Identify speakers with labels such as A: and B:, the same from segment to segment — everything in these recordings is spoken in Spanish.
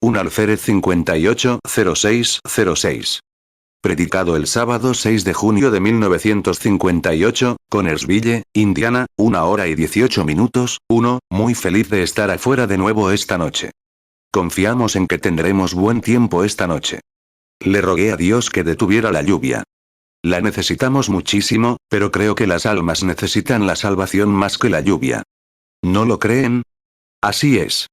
A: Un alférez 580606. Predicado el sábado 6 de junio de 1958, Connersville, Indiana, 1 hora y 18 minutos. 1. Muy feliz de estar afuera de nuevo esta noche. Confiamos en que tendremos buen tiempo esta noche. Le rogué a Dios que detuviera la lluvia. La necesitamos muchísimo, pero creo que las almas necesitan la salvación más que la lluvia. ¿No lo creen? Así es.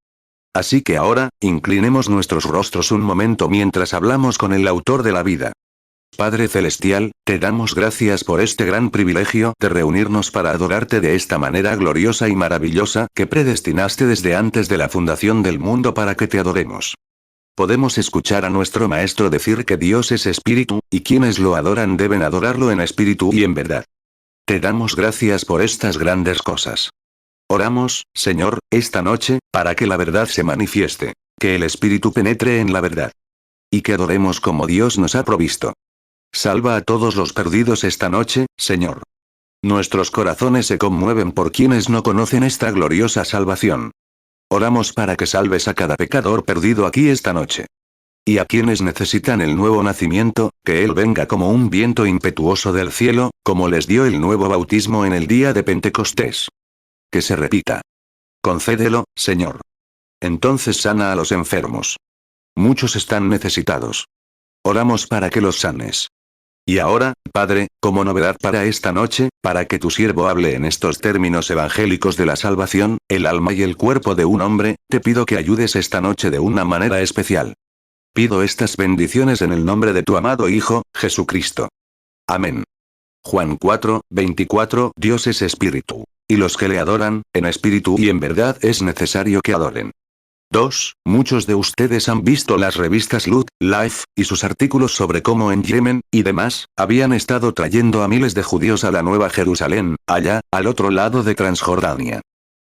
A: Así que ahora, inclinemos nuestros rostros un momento mientras hablamos con el autor de la vida. Padre Celestial, te damos gracias por este gran privilegio de reunirnos para adorarte de esta manera gloriosa y maravillosa que predestinaste desde antes de la fundación del mundo para que te adoremos. Podemos escuchar a nuestro Maestro decir que Dios es espíritu, y quienes lo adoran deben adorarlo en espíritu y en verdad. Te damos gracias por estas grandes cosas. Oramos, Señor, esta noche, para que la verdad se manifieste, que el espíritu penetre en la verdad. Y que adoremos como Dios nos ha provisto. Salva a todos los perdidos esta noche, Señor. Nuestros corazones se conmueven por quienes no conocen esta gloriosa salvación. Oramos para que salves a cada pecador perdido aquí esta noche. Y a quienes necesitan el nuevo nacimiento, que Él venga como un viento impetuoso del cielo, como les dio el nuevo bautismo en el día de Pentecostés. Que se repita. Concédelo, Señor. Entonces sana a los enfermos. Muchos están necesitados. Oramos para que los sanes. Y ahora, Padre, como novedad para esta noche, para que tu siervo hable en estos términos evangélicos de la salvación, el alma y el cuerpo de un hombre, te pido que ayudes esta noche de una manera especial. Pido estas bendiciones en el nombre de tu amado Hijo, Jesucristo. Amén. Juan 4:24. Dios es espíritu. Y los que le adoran, en espíritu y en verdad es necesario que adoren. 2. Muchos de ustedes han visto las revistas Look, Life, y sus artículos sobre cómo en Yemen, y demás, habían estado trayendo a miles de judíos a la Nueva Jerusalén, allá, al otro lado de Transjordania.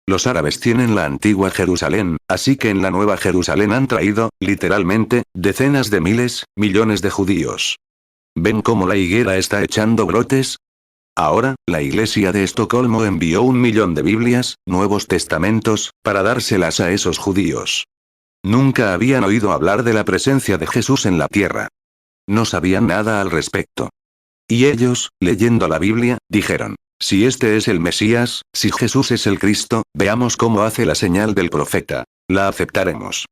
A: Los árabes tienen la antigua Jerusalén, así que en la Nueva Jerusalén han traído, literalmente, decenas de miles, millones de judíos. ¿Ven cómo la higuera está echando brotes? Ahora, la Iglesia de Estocolmo envió 1 millón de Biblias, Nuevos Testamentos, para dárselas a esos judíos. Nunca habían oído hablar de la presencia de Jesús en la tierra. No sabían nada al respecto. Y ellos, leyendo la Biblia, dijeron, si este es el Mesías, si Jesús es el Cristo, veamos cómo hace la señal del profeta. La aceptaremos.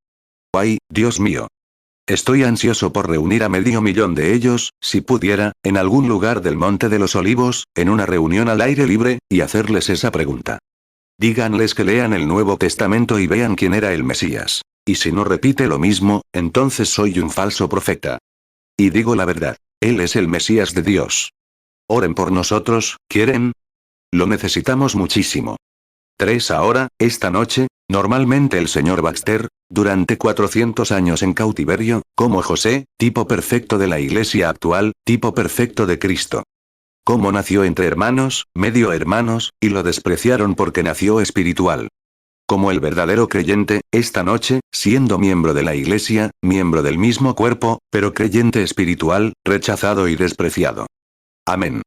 A: ¡Ay, Dios mío! Estoy ansioso por reunir a 500.000 de ellos, si pudiera, en algún lugar del Monte de los Olivos, en una reunión al aire libre, y hacerles esa pregunta. Díganles que lean el Nuevo Testamento y vean quién era el Mesías. Y si no repite lo mismo, entonces soy un falso profeta. Y digo la verdad, Él es el Mesías de Dios. Oren por nosotros, ¿quieren? Lo necesitamos muchísimo. 3. Ahora, esta noche, normalmente el señor Baxter, durante 400 años en cautiverio, como José, tipo perfecto de la iglesia actual, tipo perfecto de Cristo. Como nació entre hermanos, medio hermanos, y lo despreciaron porque nació espiritual. Como el verdadero creyente, esta noche, siendo miembro de la iglesia, miembro del mismo cuerpo, pero creyente espiritual, rechazado y despreciado. Amén.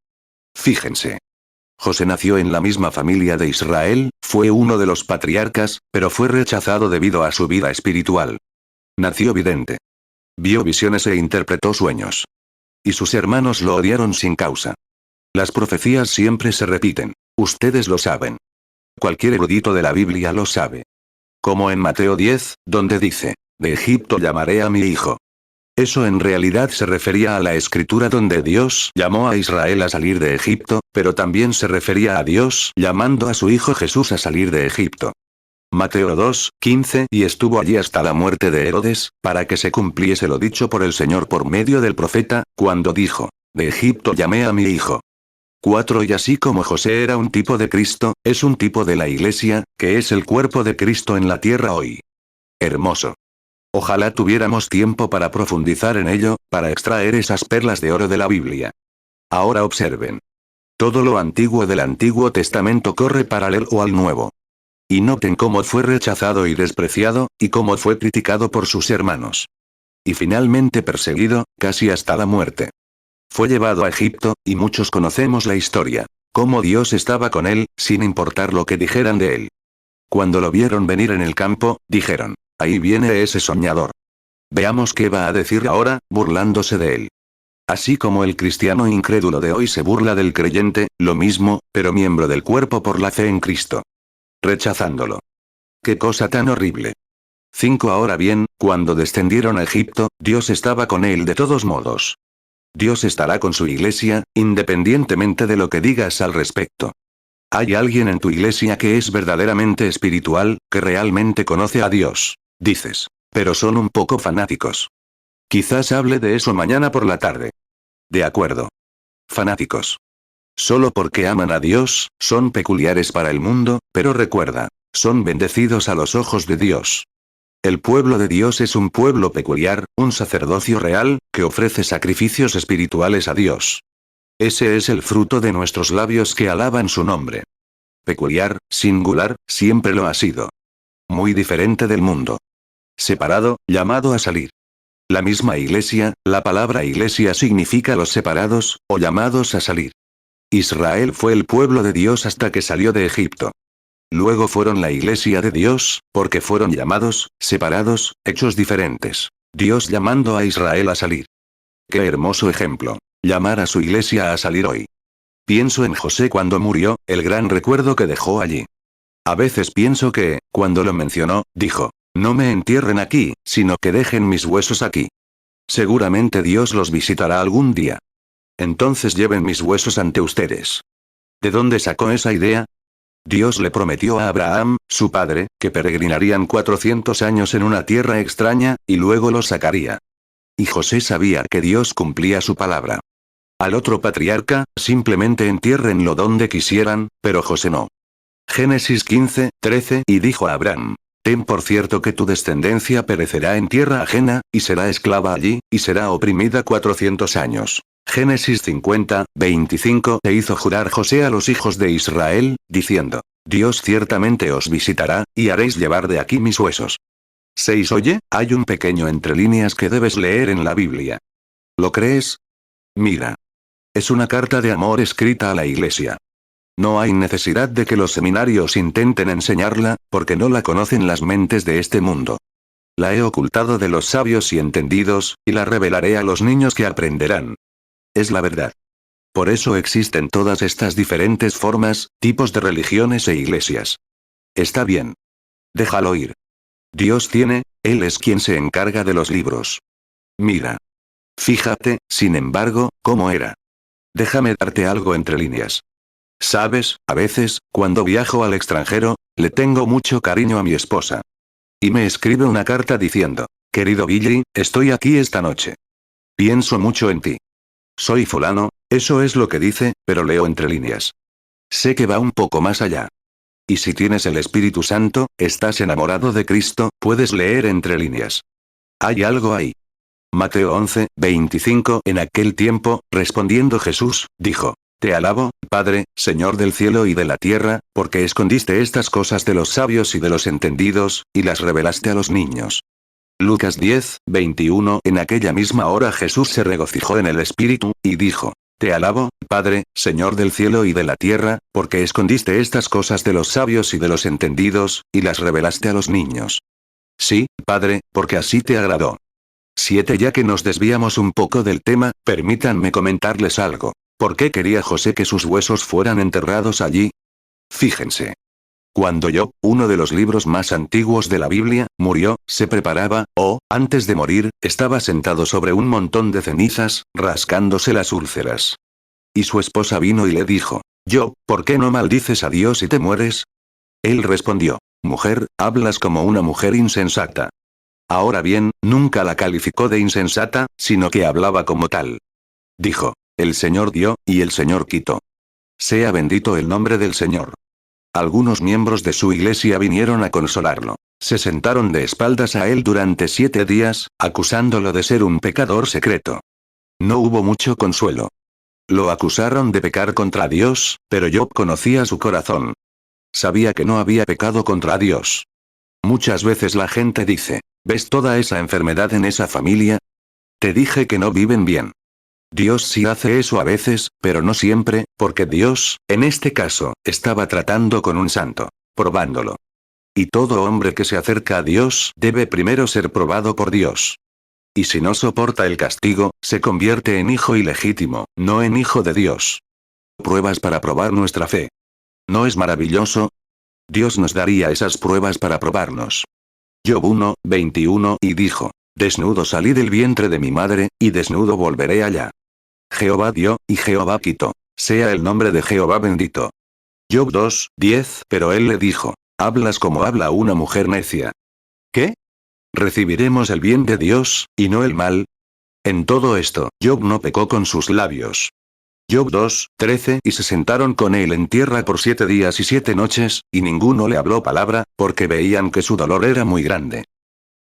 A: Fíjense. José nació en la misma familia de Israel, fue uno de los patriarcas, pero fue rechazado debido a su vida espiritual. Nació vidente. Vio visiones e interpretó sueños. Y sus hermanos lo odiaron sin causa. Las profecías siempre se repiten. Ustedes lo saben. Cualquier erudito de la Biblia lo sabe. Como en Mateo 10, donde dice, de Egipto llamaré a mi hijo. Eso en realidad se refería a la escritura donde Dios llamó a Israel a salir de Egipto, pero también se refería a Dios llamando a su Hijo Jesús a salir de Egipto. Mateo 2:15 y estuvo allí hasta la muerte de Herodes, para que se cumpliese lo dicho por el Señor por medio del profeta, cuando dijo, de Egipto llamé a mi hijo. 4. Y así como José era un tipo de Cristo, es un tipo de la Iglesia, que es el cuerpo de Cristo en la tierra hoy. Hermoso. Ojalá tuviéramos tiempo para profundizar en ello, para extraer esas perlas de oro de la Biblia. Ahora observen. Todo lo antiguo del Antiguo Testamento corre paralelo al Nuevo. Y noten cómo fue rechazado y despreciado, y cómo fue criticado por sus hermanos. Y finalmente perseguido, casi hasta la muerte. Fue llevado a Egipto, y muchos conocemos la historia. Cómo Dios estaba con él, sin importar lo que dijeran de él. Cuando lo vieron venir en el campo, dijeron, ahí viene ese soñador. Veamos qué va a decir ahora, burlándose de él. Así como el cristiano incrédulo de hoy se burla del creyente, lo mismo, pero miembro del cuerpo por la fe en Cristo. Rechazándolo. ¡Qué cosa tan horrible! 5. Ahora bien, cuando descendieron a Egipto, Dios estaba con él de todos modos. Dios estará con su iglesia, independientemente de lo que digas al respecto. ¿Hay alguien en tu iglesia que es verdaderamente espiritual, que realmente conoce a Dios? Dices. Pero son un poco fanáticos. Quizás hable de eso mañana por la tarde. De acuerdo. Fanáticos. Solo porque aman a Dios, son peculiares para el mundo, pero recuerda, son bendecidos a los ojos de Dios. El pueblo de Dios es un pueblo peculiar, un sacerdocio real, que ofrece sacrificios espirituales a Dios. Ese es el fruto de nuestros labios que alaban su nombre. Peculiar, singular, siempre lo ha sido. Muy diferente del mundo. Separado, llamado a salir. La misma iglesia, la palabra iglesia significa los separados, o llamados a salir. Israel fue el pueblo de Dios hasta que salió de Egipto. Luego fueron la iglesia de Dios, porque fueron llamados, separados, hechos diferentes. Dios llamando a Israel a salir. Qué hermoso ejemplo. Llamar a su iglesia a salir hoy. Pienso en José cuando murió, el gran recuerdo que dejó allí. A veces pienso que, cuando lo mencionó, dijo, no me entierren aquí, sino que dejen mis huesos aquí. Seguramente Dios los visitará algún día. Entonces lleven mis huesos ante ustedes. ¿De dónde sacó esa idea? Dios le prometió a Abraham, su padre, que peregrinarían 400 años en una tierra extraña, y luego los sacaría. Y José sabía que Dios cumplía su palabra. Al otro patriarca, simplemente entiérrenlo donde quisieran, pero José no. Génesis 15, 13, y dijo a Abraham, ten por cierto que tu descendencia perecerá en tierra ajena, y será esclava allí, y será oprimida 400 años. Génesis 50, 25, e hizo jurar José a los hijos de Israel, diciendo, Dios ciertamente os visitará, y haréis llevar de aquí mis huesos. 6. Oye, hay un pequeño entre líneas que debes leer en la Biblia. ¿Lo crees? Mira. Es una carta de amor escrita a la iglesia. No hay necesidad de que los seminarios intenten enseñarla, porque no la conocen las mentes de este mundo. La he ocultado de los sabios y entendidos, y la revelaré a los niños que aprenderán. Es la verdad. Por eso existen todas estas diferentes formas, tipos de religiones e iglesias. Está bien. Déjalo ir. Dios tiene, Él es quien se encarga de los libros. Mira. Fíjate, sin embargo, cómo era. Déjame darte algo entre líneas. Sabes, a veces, cuando viajo al extranjero, le tengo mucho cariño a mi esposa. Y me escribe una carta diciendo, querido Billy, estoy aquí esta noche. Pienso mucho en ti. Soy fulano, eso es lo que dice, pero leo entre líneas. Sé que va un poco más allá. Y si tienes el Espíritu Santo, estás enamorado de Cristo, puedes leer entre líneas. Hay algo ahí. Mateo 11, 25. En aquel tiempo, respondiendo Jesús, dijo, te alabo, Padre, Señor del cielo y de la tierra, porque escondiste estas cosas de los sabios y de los entendidos, y las revelaste a los niños. Lucas 10, 21. En aquella misma hora Jesús se regocijó en el Espíritu, y dijo, te alabo, Padre, Señor del cielo y de la tierra, porque escondiste estas cosas de los sabios y de los entendidos, y las revelaste a los niños. Sí, Padre, porque así te agradó. 7. Ya que nos desviamos un poco del tema, permítanme comentarles algo. ¿Por qué quería José que sus huesos fueran enterrados allí? Fíjense. Cuando Job, uno de los libros más antiguos de la Biblia, murió, se preparaba, o, antes de morir, estaba sentado sobre un montón de cenizas, rascándose las úlceras. Y su esposa vino y le dijo, Job, ¿por qué no maldices a Dios y te mueres? Él respondió, mujer, hablas como una mujer insensata. Ahora bien, nunca la calificó de insensata, sino que hablaba como tal. Dijo, el Señor dio, y el Señor quitó. Sea bendito el nombre del Señor. Algunos miembros de su iglesia vinieron a consolarlo. Se sentaron de espaldas a él durante 7 días, acusándolo de ser un pecador secreto. No hubo mucho consuelo. Lo acusaron de pecar contra Dios, pero Job conocía su corazón. Sabía que no había pecado contra Dios. Muchas veces la gente dice, ¿ves toda esa enfermedad en esa familia? Te dije que no viven bien. Dios sí hace eso a veces, pero no siempre, porque Dios, en este caso, estaba tratando con un santo, probándolo. Y todo hombre que se acerca a Dios debe primero ser probado por Dios. Y si no soporta el castigo, se convierte en hijo ilegítimo, no en hijo de Dios. Pruebas para probar nuestra fe. ¿No es maravilloso? Dios nos daría esas pruebas para probarnos. Job 1, 21 y dijo: Desnudo salí del vientre de mi madre, y desnudo volveré allá. Jehová dio, y Jehová quitó. Sea el nombre de Jehová bendito. Job 2, 10 Pero él le dijo: Hablas como habla una mujer necia. ¿Qué? ¿Recibiremos el bien de Dios, y no el mal? En todo esto, Job no pecó con sus labios. Job 2, 13 Y se sentaron con él en tierra por 7 días y 7 noches, y ninguno le habló palabra, porque veían que su dolor era muy grande.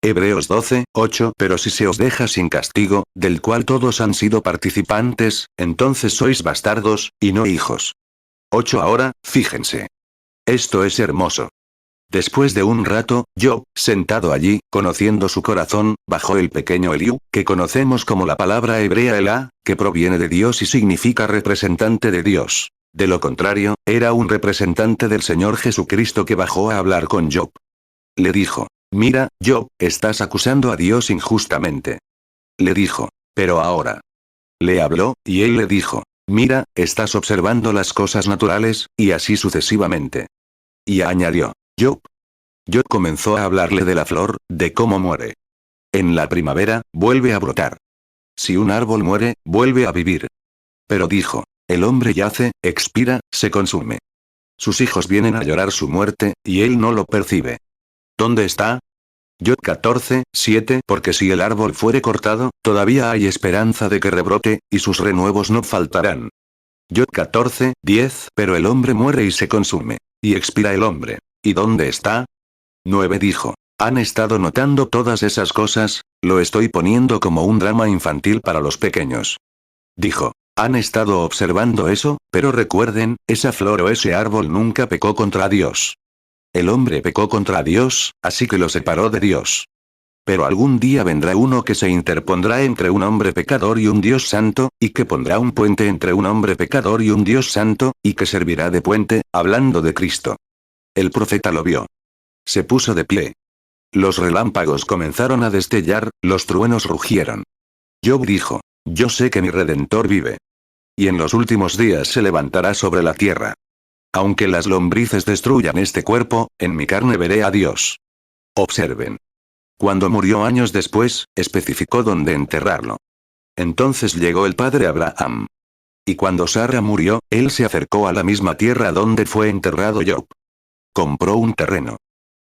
A: Hebreos 12, 8 Pero si se os deja sin castigo, del cual todos han sido participantes, entonces sois bastardos, y no hijos. 8 Ahora, fíjense. Esto es hermoso. Después de un rato, Job, sentado allí, conociendo su corazón, bajó el pequeño Eliú, que conocemos como la palabra hebrea Elá, que proviene de Dios y significa representante de Dios. De lo contrario, era un representante del Señor Jesucristo que bajó a hablar con Job. Le dijo: Mira, Job, estás acusando a Dios injustamente. Le dijo: Pero ahora. Le habló, y él le dijo: Mira, estás observando las cosas naturales, y así sucesivamente. Y añadió: Job. Job comenzó a hablarle de la flor, de cómo muere. En la primavera, vuelve a brotar. Si un árbol muere, vuelve a vivir. Pero dijo: El hombre yace, expira, se consume. Sus hijos vienen a llorar su muerte, y él no lo percibe. ¿Dónde está? Job 14, 7 Porque si el árbol fuere cortado, todavía hay esperanza de que rebrote, y sus renuevos no faltarán. Job 14, 10 Pero el hombre muere y se consume. Y expira el hombre. ¿Y dónde está? 9 Dijo: ¿Han estado notando todas esas cosas? Lo estoy poniendo como un drama infantil para los pequeños. Dijo: ¿Han estado observando eso? Pero recuerden, esa flor o ese árbol nunca pecó contra Dios. El hombre pecó contra Dios, así que lo separó de Dios. Pero algún día vendrá uno que se interpondrá entre un hombre pecador y un Dios santo, y que pondrá un puente entre un hombre pecador y un Dios santo, y que servirá de puente, hablando de Cristo. El profeta lo vio. Se puso de pie. Los relámpagos comenzaron a destellar, los truenos rugieron. Job dijo: Yo sé que mi Redentor vive. Y en los últimos días se levantará sobre la tierra. Aunque las lombrices destruyan este cuerpo, en mi carne veré a Dios. Observen. Cuando murió años después, especificó dónde enterrarlo. Entonces llegó el padre Abraham. Y cuando Sara murió, él se acercó a la misma tierra donde fue enterrado Job. Compró un terreno.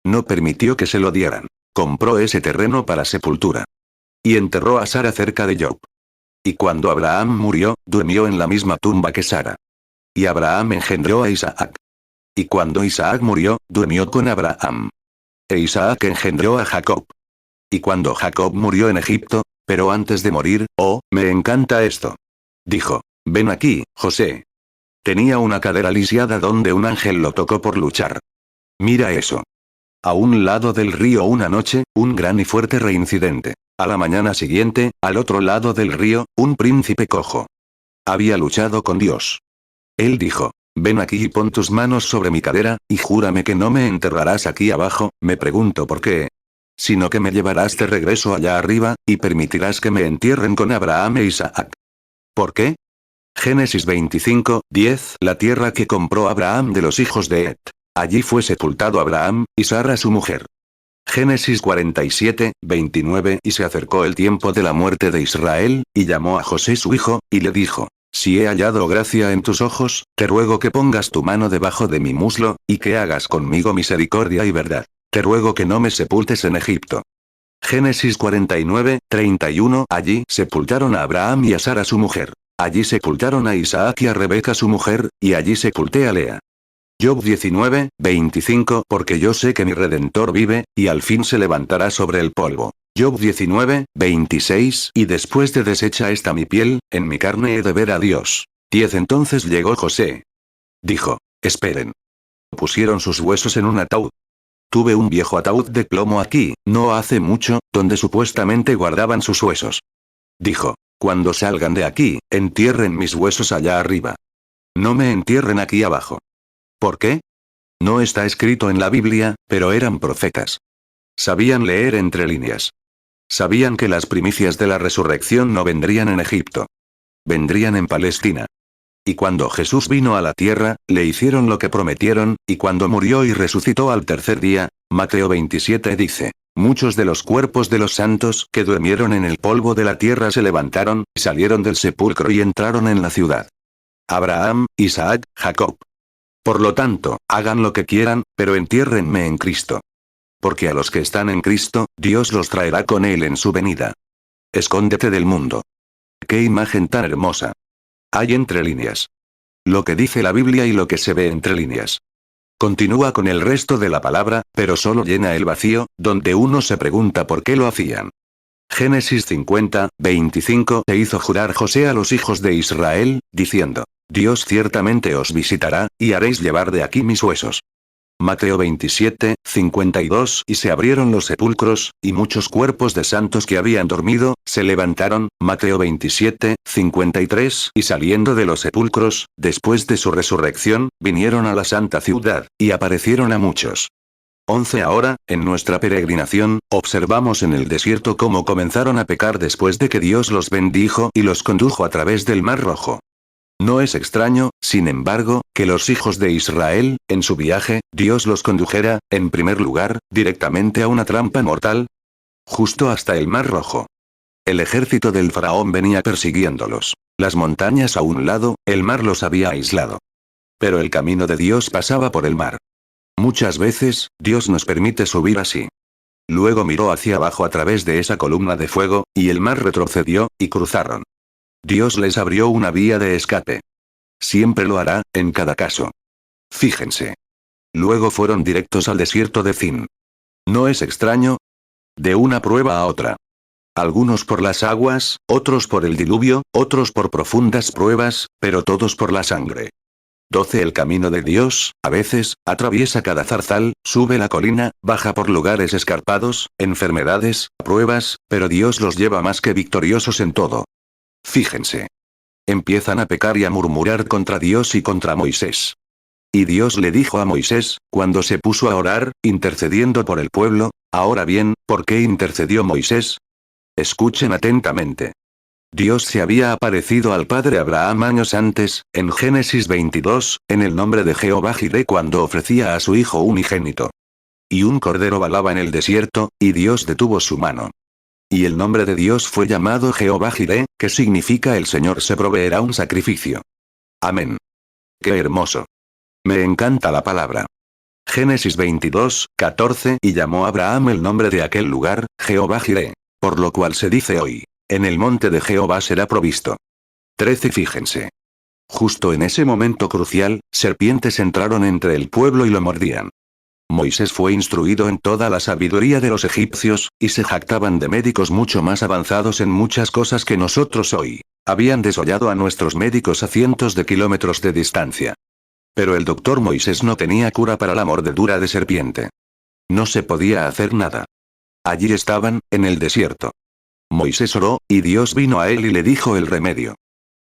A: No permitió que se lo dieran. Compró ese terreno para sepultura. Y enterró a Sara cerca de Job. Y cuando Abraham murió, durmió en la misma tumba que Sara. Y Abraham engendró a Isaac. Y cuando Isaac murió, durmió con Abraham. E Isaac engendró a Jacob. Y cuando Jacob murió en Egipto, pero antes de morir, oh, me encanta esto. Dijo: Ven aquí, José. Tenía una cadera lisiada donde un ángel lo tocó por luchar. Mira eso. A un lado del río una noche, un gran y fuerte reincidente. A la mañana siguiente, al otro lado del río, un príncipe cojo. Había luchado con Dios. Él dijo: Ven aquí y pon tus manos sobre mi cadera, y júrame que no me enterrarás aquí abajo. Me pregunto por qué. Sino que me llevarás de regreso allá arriba, y permitirás que me entierren con Abraham e Isaac. ¿Por qué? Génesis 25, 10 La tierra que compró Abraham de los hijos de Het. Allí fue sepultado Abraham, y Sara su mujer. Génesis 47, 29 Y se acercó el tiempo de la muerte de Israel, y llamó a José su hijo, y le dijo: Si he hallado gracia en tus ojos, te ruego que pongas tu mano debajo de mi muslo, y que hagas conmigo misericordia y verdad. Te ruego que no me sepultes en Egipto. Génesis 49, 31 Allí sepultaron a Abraham y a Sara su mujer. Allí sepultaron a Isaac y a Rebeca su mujer, y allí sepulté a Lea. Job 19, 25 Porque yo sé que mi Redentor vive, y al fin se levantará sobre el polvo. Job 19, 26 Y después de deshecha esta mi piel, en mi carne he de ver a Dios. 10 Entonces llegó José. Dijo: Esperen. Pusieron sus huesos en un ataúd. Tuve un viejo ataúd de plomo aquí, no hace mucho, donde supuestamente guardaban sus huesos. Dijo: Cuando salgan de aquí, entierren mis huesos allá arriba. No me entierren aquí abajo. ¿Por qué? No está escrito en la Biblia, pero eran profetas. Sabían leer entre líneas. Sabían que las primicias de la resurrección no vendrían en Egipto. Vendrían en Palestina. Y cuando Jesús vino a la tierra, le hicieron lo que prometieron, y cuando murió y resucitó al tercer día, Mateo 27 dice, muchos de los cuerpos de los santos que durmieron en el polvo de la tierra se levantaron, salieron del sepulcro y entraron en la ciudad. Abraham, Isaac, Jacob. Por lo tanto, hagan lo que quieran, pero entiérrenme en Cristo. Porque a los que están en Cristo, Dios los traerá con él en su venida. Escóndete del mundo. ¡Qué imagen tan hermosa! Hay entre líneas. Lo que dice la Biblia y lo que se ve entre líneas. Continúa con el resto de la palabra, pero solo llena el vacío, donde uno se pregunta por qué lo hacían. Génesis 50, 25 e hizo jurar José a los hijos de Israel, diciendo, Dios ciertamente os visitará, y haréis llevar de aquí mis huesos. Mateo 27, 52 y se abrieron los sepulcros, y muchos cuerpos de santos que habían dormido, se levantaron, Mateo 27, 53 y saliendo de los sepulcros, después de su resurrección, vinieron a la santa ciudad, y aparecieron a muchos. 11 Ahora, en nuestra peregrinación, observamos en el desierto cómo comenzaron a pecar después de que Dios los bendijo y los condujo a través del Mar Rojo. No es extraño, sin embargo, que los hijos de Israel, en su viaje, Dios los condujera, en primer lugar, directamente a una trampa mortal. Justo hasta el Mar Rojo. El ejército del faraón venía persiguiéndolos. Las montañas a un lado, el mar los había aislado. Pero el camino de Dios pasaba por el mar. Muchas veces, Dios nos permite subir así. Luego miró hacia abajo a través de esa columna de fuego, y el mar retrocedió, y cruzaron. Dios les abrió una vía de escape. Siempre lo hará, en cada caso. Fíjense. Luego fueron directos al desierto de Zin. ¿No es extraño? De una prueba a otra. Algunos por las aguas, otros por el diluvio, otros por profundas pruebas, pero todos por la sangre. 12 El camino de Dios, a veces, atraviesa cada zarzal, sube la colina, baja por lugares escarpados, enfermedades, pruebas, pero Dios los lleva más que victoriosos en todo. Fíjense. Empiezan a pecar y a murmurar contra Dios y contra Moisés. Y Dios le dijo a Moisés, cuando se puso a orar, intercediendo por el pueblo, ahora bien, ¿por qué intercedió Moisés? Escuchen atentamente. Dios se había aparecido al padre Abraham años antes, en Génesis 22, en el nombre de Jehová Jireh cuando ofrecía a su hijo unigénito. Y un cordero balaba en el desierto, y Dios detuvo su mano. Y el nombre de Dios fue llamado Jehová Jireh, que significa el Señor se proveerá un sacrificio. Amén. ¡Qué hermoso! Me encanta la palabra. Génesis 22, 14 y llamó Abraham el nombre de aquel lugar, Jehová Jireh. Por lo cual se dice hoy, en el monte de Jehová será provisto. 13 Fíjense. Justo en ese momento crucial, serpientes entraron entre el pueblo y lo mordían. Moisés fue instruido en toda la sabiduría de los egipcios, y se jactaban de médicos mucho más avanzados en muchas cosas que nosotros hoy. Habían desollado a nuestros médicos a cientos de kilómetros de distancia. Pero el doctor Moisés no tenía cura para la mordedura de serpiente. No se podía hacer nada. Allí estaban, en el desierto. Moisés oró, y Dios vino a él y le dijo el remedio.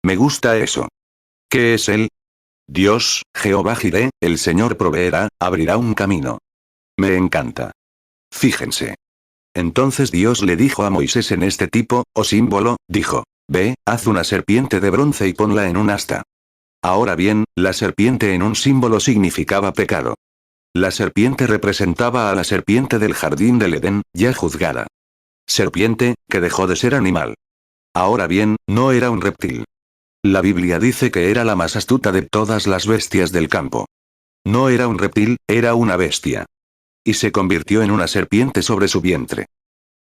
A: Me gusta eso. ¿Qué es él? Dios, Jehová Jireh, el Señor proveerá, abrirá un camino. Me encanta. Fíjense. Entonces Dios le dijo a Moisés en este tipo, o símbolo, dijo, ve, haz una serpiente de bronce y ponla en un asta. Ahora bien, la serpiente en un símbolo significaba pecado. La serpiente representaba a la serpiente del jardín del Edén, ya juzgada. Serpiente, que dejó de ser animal. Ahora bien, no era un reptil. La Biblia dice que era la más astuta de todas las bestias del campo. No era un reptil, era una bestia. Y se convirtió en una serpiente sobre su vientre.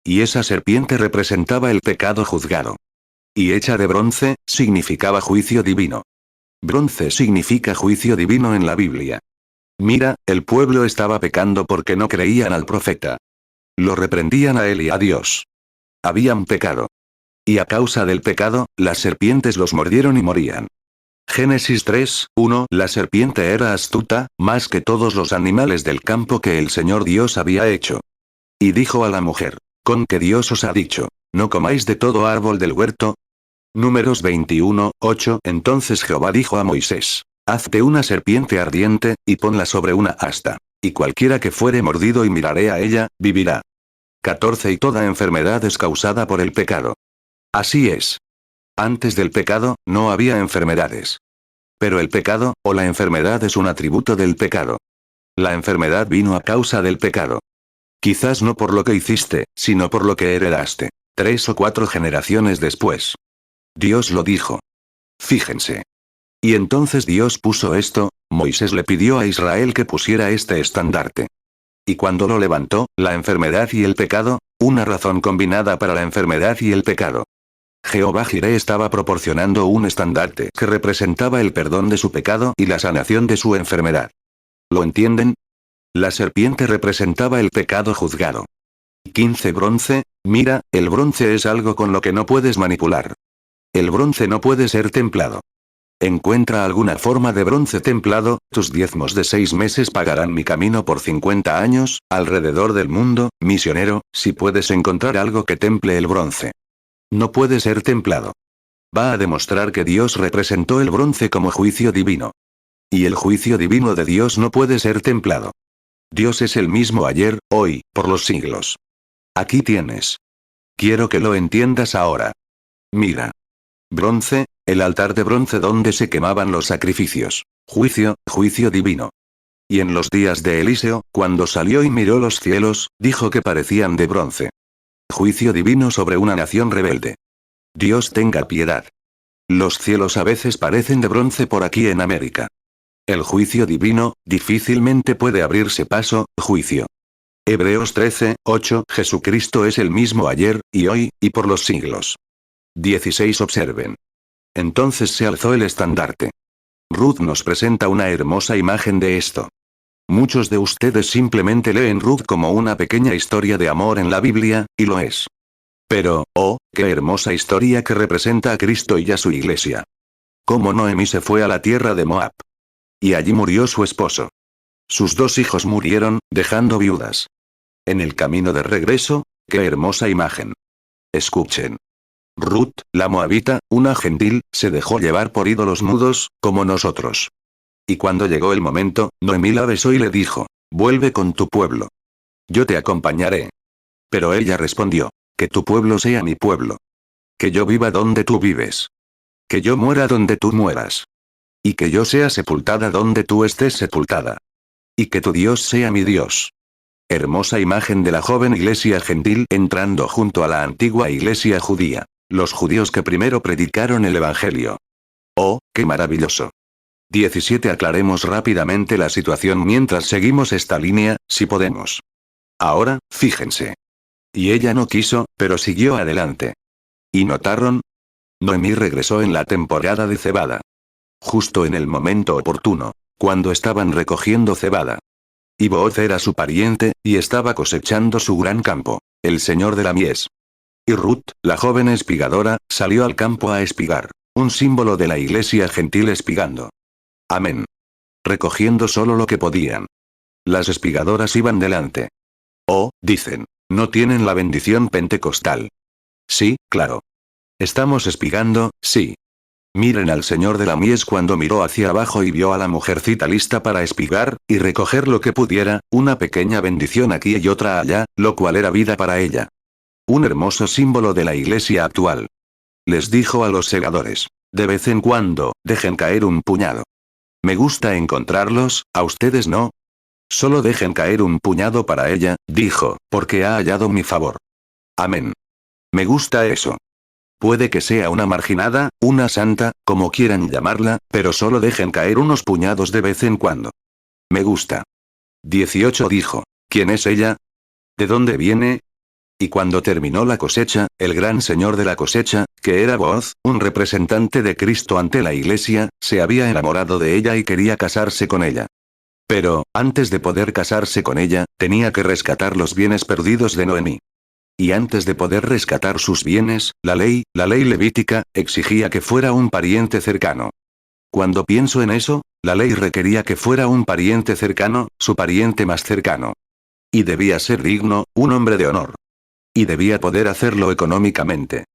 A: Y esa serpiente representaba el pecado juzgado. Y hecha de bronce, significaba juicio divino. Bronce significa juicio divino en la Biblia. Mira, el pueblo estaba pecando porque no creían al profeta. Lo reprendían a él y a Dios. Habían pecado. Y a causa del pecado, las serpientes los mordieron y morían. Génesis 3, 1 La serpiente era astuta, más que todos los animales del campo que el Señor Dios había hecho. Y dijo a la mujer, ¿con qué Dios os ha dicho, no comáis de todo árbol del huerto? Números 21, 8 Entonces Jehová dijo a Moisés, hazte una serpiente ardiente, y ponla sobre una asta. Y cualquiera que fuere mordido y mirare a ella, vivirá. 14 Y toda enfermedad es causada por el pecado. Así es. Antes del pecado, no había enfermedades. Pero el pecado, o la enfermedad es un atributo del pecado. La enfermedad vino a causa del pecado. Quizás no por lo que hiciste, sino por lo que heredaste. 3 o 4 generaciones después. Dios lo dijo. Fíjense. Y entonces Dios puso esto, Moisés le pidió a Israel que pusiera este estandarte. Y cuando lo levantó, la enfermedad y el pecado, una razón combinada para la enfermedad y el pecado. Jehová Jireh estaba proporcionando un estandarte que representaba el perdón de su pecado y la sanación de su enfermedad. ¿Lo entienden? La serpiente representaba el pecado juzgado. 15 Bronce, mira, el bronce es algo con lo que no puedes manipular. El bronce no puede ser templado. Encuentra alguna forma de bronce templado, tus diezmos de 6 meses pagarán mi camino por 50 años, alrededor del mundo, misionero, si puedes encontrar algo que temple el bronce. No puede ser templado. Va a demostrar que Dios representó el bronce como juicio divino. Y el juicio divino de Dios no puede ser templado. Dios es el mismo ayer, hoy, por los siglos. Aquí tienes. Quiero que lo entiendas ahora. Mira. Bronce, el altar de bronce donde se quemaban los sacrificios. Juicio, juicio divino. Y en los días de Eliseo, cuando salió y miró los cielos, dijo que parecían de bronce. Juicio divino sobre una nación rebelde. Dios tenga piedad. Los cielos a veces parecen de bronce por aquí en América. El juicio divino, difícilmente puede abrirse paso, juicio. Hebreos 13, 8, Jesucristo es el mismo ayer, y hoy, y por los siglos. 16 Observen. Entonces se alzó el estandarte. Ruth nos presenta una hermosa imagen de esto. Muchos de ustedes simplemente leen Ruth como una pequeña historia de amor en la Biblia, y lo es. Pero, oh, qué hermosa historia que representa a Cristo y a su iglesia. Cómo Noemí se fue a la tierra de Moab. Y allí murió su esposo. Sus 2 hijos murieron, dejando viudas. En el camino de regreso, qué hermosa imagen. Escuchen. Ruth, la moabita, una gentil, se dejó llevar por ídolos mudos, como nosotros. Y cuando llegó el momento, Noemí la besó y le dijo, vuelve con tu pueblo. Yo te acompañaré. Pero ella respondió, que tu pueblo sea mi pueblo. Que yo viva donde tú vives. Que yo muera donde tú mueras. Y que yo sea sepultada donde tú estés sepultada. Y que tu Dios sea mi Dios. Hermosa imagen de la joven iglesia gentil entrando junto a la antigua iglesia judía. Los judíos que primero predicaron el Evangelio. ¡Oh, qué maravilloso! 17 Aclaremos rápidamente la situación mientras seguimos esta línea, si podemos. Ahora, fíjense. Y ella no quiso, pero siguió adelante. ¿Y notaron? Noemí regresó en la temporada de cebada. Justo en el momento oportuno, cuando estaban recogiendo cebada. Y Booz era su pariente, y estaba cosechando su gran campo, el señor de la mies. Y Ruth, la joven espigadora, salió al campo a espigar, un símbolo de la iglesia gentil espigando. Amén. Recogiendo solo lo que podían. Las espigadoras iban delante. Oh, dicen, no tienen la bendición pentecostal. Sí, claro. Estamos espigando, sí. Miren al señor de la mies cuando miró hacia abajo y vio a la mujercita lista para espigar, y recoger lo que pudiera, una pequeña bendición aquí y otra allá, lo cual era vida para ella. Un hermoso símbolo de la iglesia actual. Les dijo a los segadores, de vez en cuando, dejen caer un puñado. Me gusta encontrarlos, ¿a ustedes no? Solo dejen caer un puñado para ella, dijo, porque ha hallado mi favor. Amén. Me gusta eso. Puede que sea una marginada, una santa, como quieran llamarla, pero solo dejen caer unos puñados de vez en cuando. Me gusta. 18 dijo, ¿quién es ella? ¿De dónde viene? Y cuando terminó la cosecha, el gran señor de la cosecha, que era Booz, un representante de Cristo ante la iglesia, se había enamorado de ella y quería casarse con ella. Pero, antes de poder casarse con ella, tenía que rescatar los bienes perdidos de Noemí. Y antes de poder rescatar sus bienes, la ley levítica, exigía que fuera un pariente cercano. Cuando pienso en eso, la ley requería que fuera un pariente cercano, su pariente más cercano. Y debía ser digno, un hombre de honor. Y debía poder hacerlo económicamente.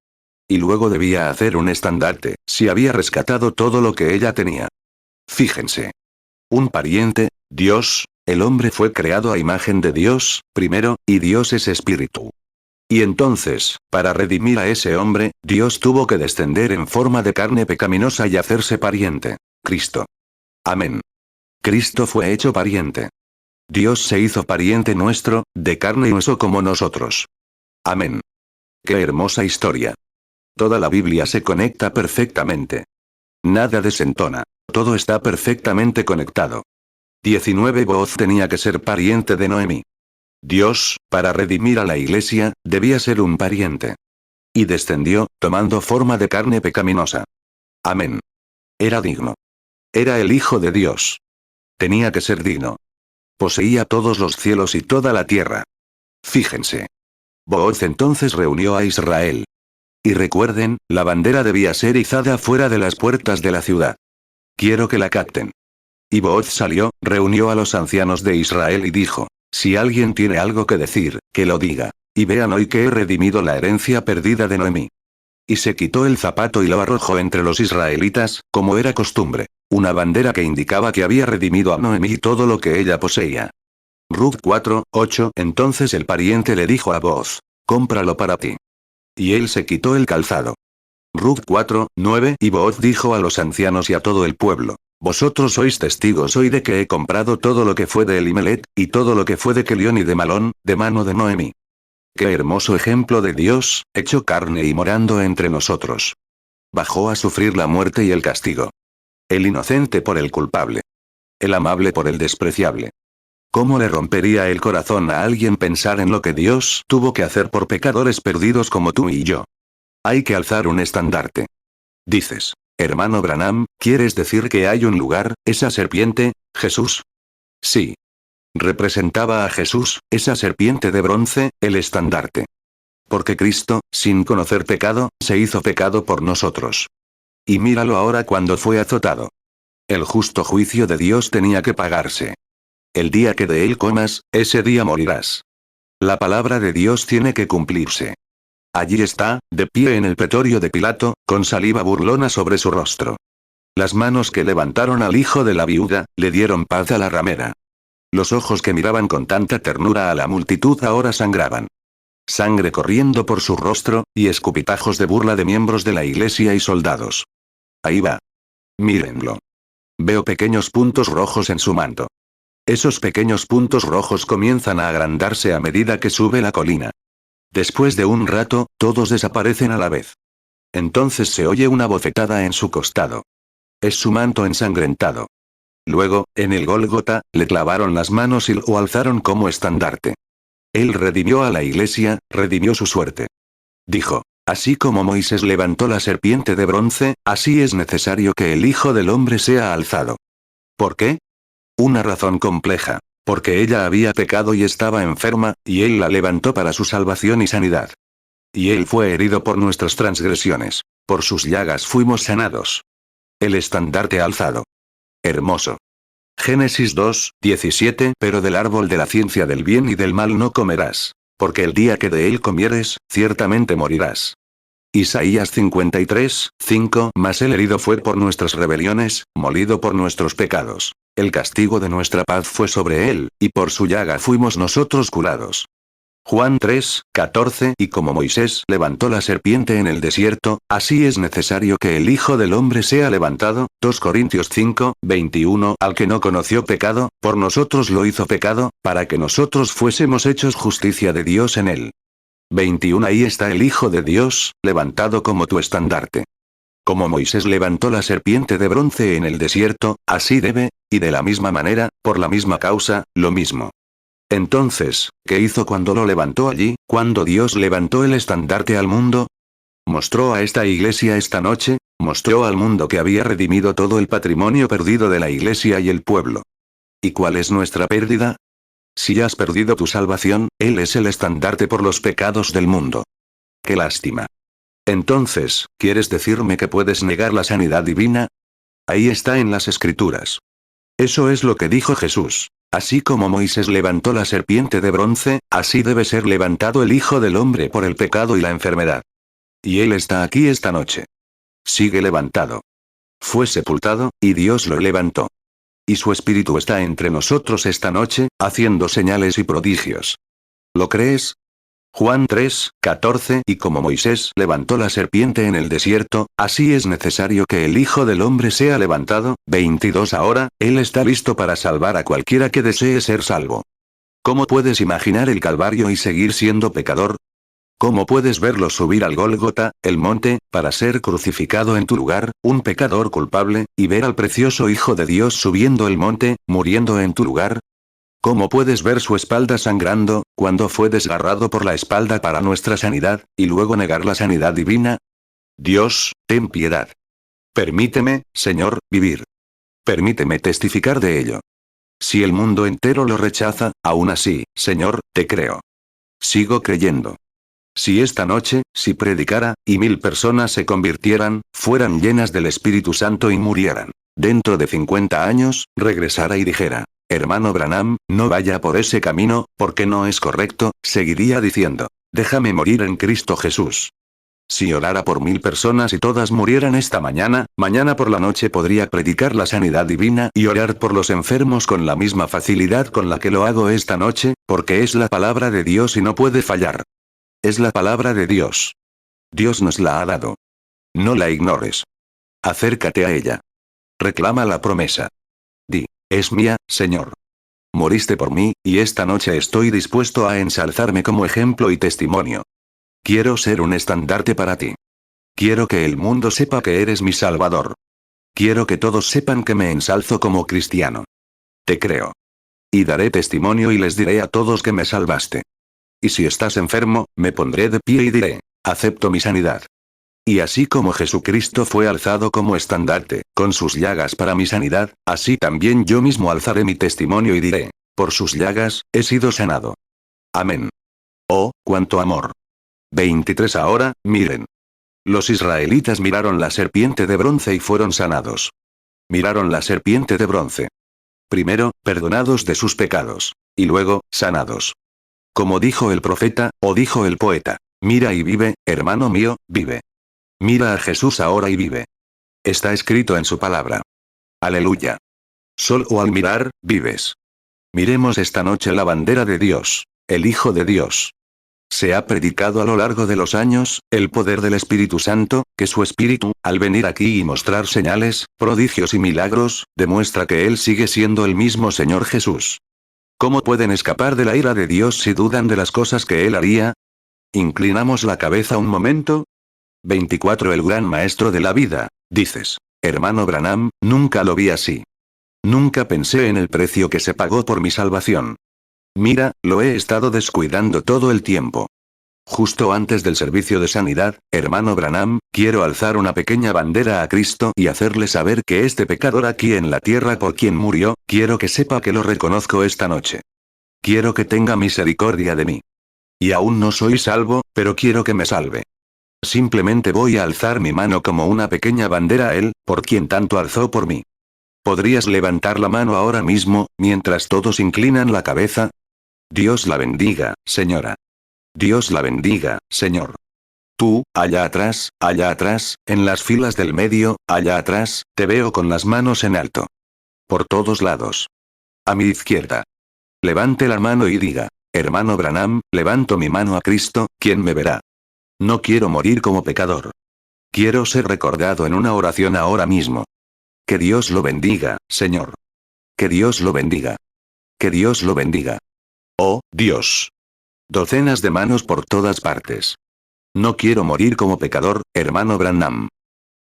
A: Y luego debía hacer un estandarte, si había rescatado todo lo que ella tenía. Fíjense. Un pariente, Dios, el hombre fue creado a imagen de Dios, primero, y Dios es espíritu. Y entonces, para redimir a ese hombre, Dios tuvo que descender en forma de carne pecaminosa y hacerse pariente. Cristo. Amén. Cristo fue hecho pariente. Dios se hizo pariente nuestro, de carne y hueso como nosotros. Amén. Qué hermosa historia. Toda la Biblia se conecta perfectamente. Nada desentona. Todo está perfectamente conectado. 19. Booz tenía que ser pariente de Noemí. Dios, para redimir a la iglesia, debía ser un pariente. Y descendió, tomando forma de carne pecaminosa. Amén. Era digno. Era el Hijo de Dios. Tenía que ser digno. Poseía todos los cielos y toda la tierra. Fíjense. Booz entonces reunió a Israel. Y recuerden, la bandera debía ser izada fuera de las puertas de la ciudad. Quiero que la capten. Y Booz salió, reunió a los ancianos de Israel y dijo: si alguien tiene algo que decir, que lo diga. Y vean hoy que he redimido la herencia perdida de Noemí. Y se quitó el zapato y lo arrojó entre los israelitas, como era costumbre. Una bandera que indicaba que había redimido a Noemí y todo lo que ella poseía. Ruth 4:8. Entonces el pariente le dijo a Booz: cómpralo para ti. Y él se quitó el calzado. Ruth 4:9. Y Booz dijo a los ancianos y a todo el pueblo: vosotros sois testigos hoy de que he comprado todo lo que fue de Elimelech, y todo lo que fue de Kelión y de Malón, de mano de Noemí. Qué hermoso ejemplo de Dios, hecho carne y morando entre nosotros. Bajó a sufrir la muerte y el castigo. El inocente por el culpable. El amable por el despreciable. ¿Cómo le rompería el corazón a alguien pensar en lo que Dios tuvo que hacer por pecadores perdidos como tú y yo? Hay que alzar un estandarte. Dices: hermano Branham, ¿quieres decir que hay un lugar, esa serpiente, Jesús? Sí. Representaba a Jesús, esa serpiente de bronce, el estandarte. Porque Cristo, sin conocer pecado, se hizo pecado por nosotros. Y míralo ahora cuando fue azotado. El justo juicio de Dios tenía que pagarse. El día que de él comas, ese día morirás. La palabra de Dios tiene que cumplirse. Allí está, de pie en el pretorio de Pilato, con saliva burlona sobre su rostro. Las manos que levantaron al hijo de la viuda, le dieron paz a la ramera. Los ojos que miraban con tanta ternura a la multitud ahora sangraban. Sangre corriendo por su rostro, y escupitajos de burla de miembros de la iglesia y soldados. Ahí va. Mírenlo. Veo pequeños puntos rojos en su manto. Esos pequeños puntos rojos comienzan a agrandarse a medida que sube la colina. Después de un rato, todos desaparecen a la vez. Entonces se oye una bofetada en su costado. Es su manto ensangrentado. Luego, en el Gólgota, le clavaron las manos y lo alzaron como estandarte. Él redimió a la iglesia, redimió su suerte. Dijo: así como Moisés levantó la serpiente de bronce, así es necesario que el Hijo del Hombre sea alzado. ¿Por qué? Una razón compleja. Porque ella había pecado y estaba enferma, y él la levantó para su salvación y sanidad. Y él fue herido por nuestras transgresiones. Por sus llagas fuimos sanados. El estandarte alzado. Hermoso. Génesis 2:17. Pero del árbol de la ciencia del bien y del mal no comerás. Porque el día que de él comieres, ciertamente morirás. Isaías 53:5. Mas el herido fue por nuestras rebeliones, molido por nuestros pecados. El castigo de nuestra paz fue sobre él, y por su llaga fuimos nosotros curados. Juan 3:14. Y como Moisés levantó la serpiente en el desierto, así es necesario que el Hijo del Hombre sea levantado. 2 Corintios 5:21. Al que no conoció pecado, por nosotros lo hizo pecado, para que nosotros fuésemos hechos justicia de Dios en él. 21. Ahí está el Hijo de Dios, levantado como tu estandarte. Como Moisés levantó la serpiente de bronce en el desierto, así debe, y de la misma manera, por la misma causa, lo mismo. Entonces, ¿qué hizo cuando lo levantó allí, cuando Dios levantó el estandarte al mundo? Mostró a esta iglesia esta noche, mostró al mundo que había redimido todo el patrimonio perdido de la iglesia y el pueblo. ¿Y cuál es nuestra pérdida? Si has perdido tu salvación, Él es el estandarte por los pecados del mundo. ¡Qué lástima! Entonces, ¿quieres decirme que puedes negar la sanidad divina? Ahí está en las Escrituras. Eso es lo que dijo Jesús. Así como Moisés levantó la serpiente de bronce, así debe ser levantado el Hijo del Hombre por el pecado y la enfermedad. Y Él está aquí esta noche. Sigue levantado. Fue sepultado, y Dios lo levantó. Y su Espíritu está entre nosotros esta noche, haciendo señales y prodigios. ¿Lo crees? Juan 3:14 Y como Moisés levantó la serpiente en el desierto, así es necesario que el Hijo del Hombre sea levantado. 22 Ahora, Él está listo para salvar a cualquiera que desee ser salvo. ¿Cómo puedes imaginar el Calvario y seguir siendo pecador? ¿Cómo puedes verlo subir al Gólgota, el monte, para ser crucificado en tu lugar, un pecador culpable, y ver al precioso Hijo de Dios subiendo el monte, muriendo en tu lugar? ¿Cómo puedes ver su espalda sangrando, cuando fue desgarrado por la espalda para nuestra sanidad, y luego negar la sanidad divina? Dios, ten piedad. Permíteme, Señor, vivir. Permíteme testificar de ello. Si el mundo entero lo rechaza, aún así, Señor, te creo. Sigo creyendo. Si esta noche, si predicara, y 1000 personas se convirtieran, fueran llenas del Espíritu Santo y murieran, dentro de 50 años, regresara y dijera, hermano Branham, no vaya por ese camino, porque no es correcto, seguiría diciendo, déjame morir en Cristo Jesús. Si orara por 1000 personas y todas murieran esta mañana, mañana por la noche podría predicar la sanidad divina y orar por los enfermos con la misma facilidad con la que lo hago esta noche, porque es la palabra de Dios y no puede fallar. Es la palabra de Dios. Dios nos la ha dado. No la ignores. Acércate a ella. Reclama la promesa. Di, es mía, Señor. Moriste por mí, y esta noche estoy dispuesto a ensalzarme como ejemplo y testimonio. Quiero ser un estandarte para ti. Quiero que el mundo sepa que eres mi Salvador. Quiero que todos sepan que me ensalzo como cristiano. Te creo. Y daré testimonio y les diré a todos que me salvaste. Y si estás enfermo, me pondré de pie y diré, acepto mi sanidad. Y así como Jesucristo fue alzado como estandarte, con sus llagas para mi sanidad, así también yo mismo alzaré mi testimonio y diré, por sus llagas, he sido sanado. Amén. Oh, cuánto amor. 23 Ahora, miren. Los israelitas miraron la serpiente de bronce y fueron sanados. Miraron la serpiente de bronce. Primero, perdonados de sus pecados. Y luego, sanados. Como dijo el profeta, o dijo el poeta, mira y vive, hermano mío, vive. Mira a Jesús ahora y vive. Está escrito en su palabra. Aleluya. Solo al mirar, vives. Miremos esta noche la bandera de Dios, el Hijo de Dios. Se ha predicado a lo largo de los años, el poder del Espíritu Santo, que su Espíritu, al venir aquí y mostrar señales, prodigios y milagros, demuestra que Él sigue siendo el mismo Señor Jesús. ¿Cómo pueden escapar de la ira de Dios si dudan de las cosas que Él haría? Inclinamos la cabeza un momento. 24 El gran maestro de la vida, dices, hermano Branham, nunca lo vi así. Nunca pensé en el precio que se pagó por mi salvación. Mira, lo he estado descuidando todo el tiempo. Justo antes del servicio de sanidad, hermano Branham, quiero alzar una pequeña bandera a Cristo y hacerle saber que este pecador aquí en la tierra por quien murió, quiero que sepa que lo reconozco esta noche. Quiero que tenga misericordia de mí. Y aún no soy salvo, pero quiero que me salve. Simplemente voy a alzar mi mano como una pequeña bandera a Él, por quien tanto alzó por mí. ¿Podrías levantar la mano ahora mismo, mientras todos inclinan la cabeza? Dios la bendiga, señora. Dios la bendiga, Señor. Tú, allá atrás, en las filas del medio, allá atrás, te veo con las manos en alto. Por todos lados. A mi izquierda. Levante la mano y diga, hermano Branham, levanto mi mano a Cristo, quien me verá. No quiero morir como pecador. Quiero ser recordado en una oración ahora mismo. Que Dios lo bendiga, Señor. Que Dios lo bendiga. Que Dios lo bendiga. Oh, Dios. Docenas de manos por todas partes. No quiero morir como pecador, hermano Branham.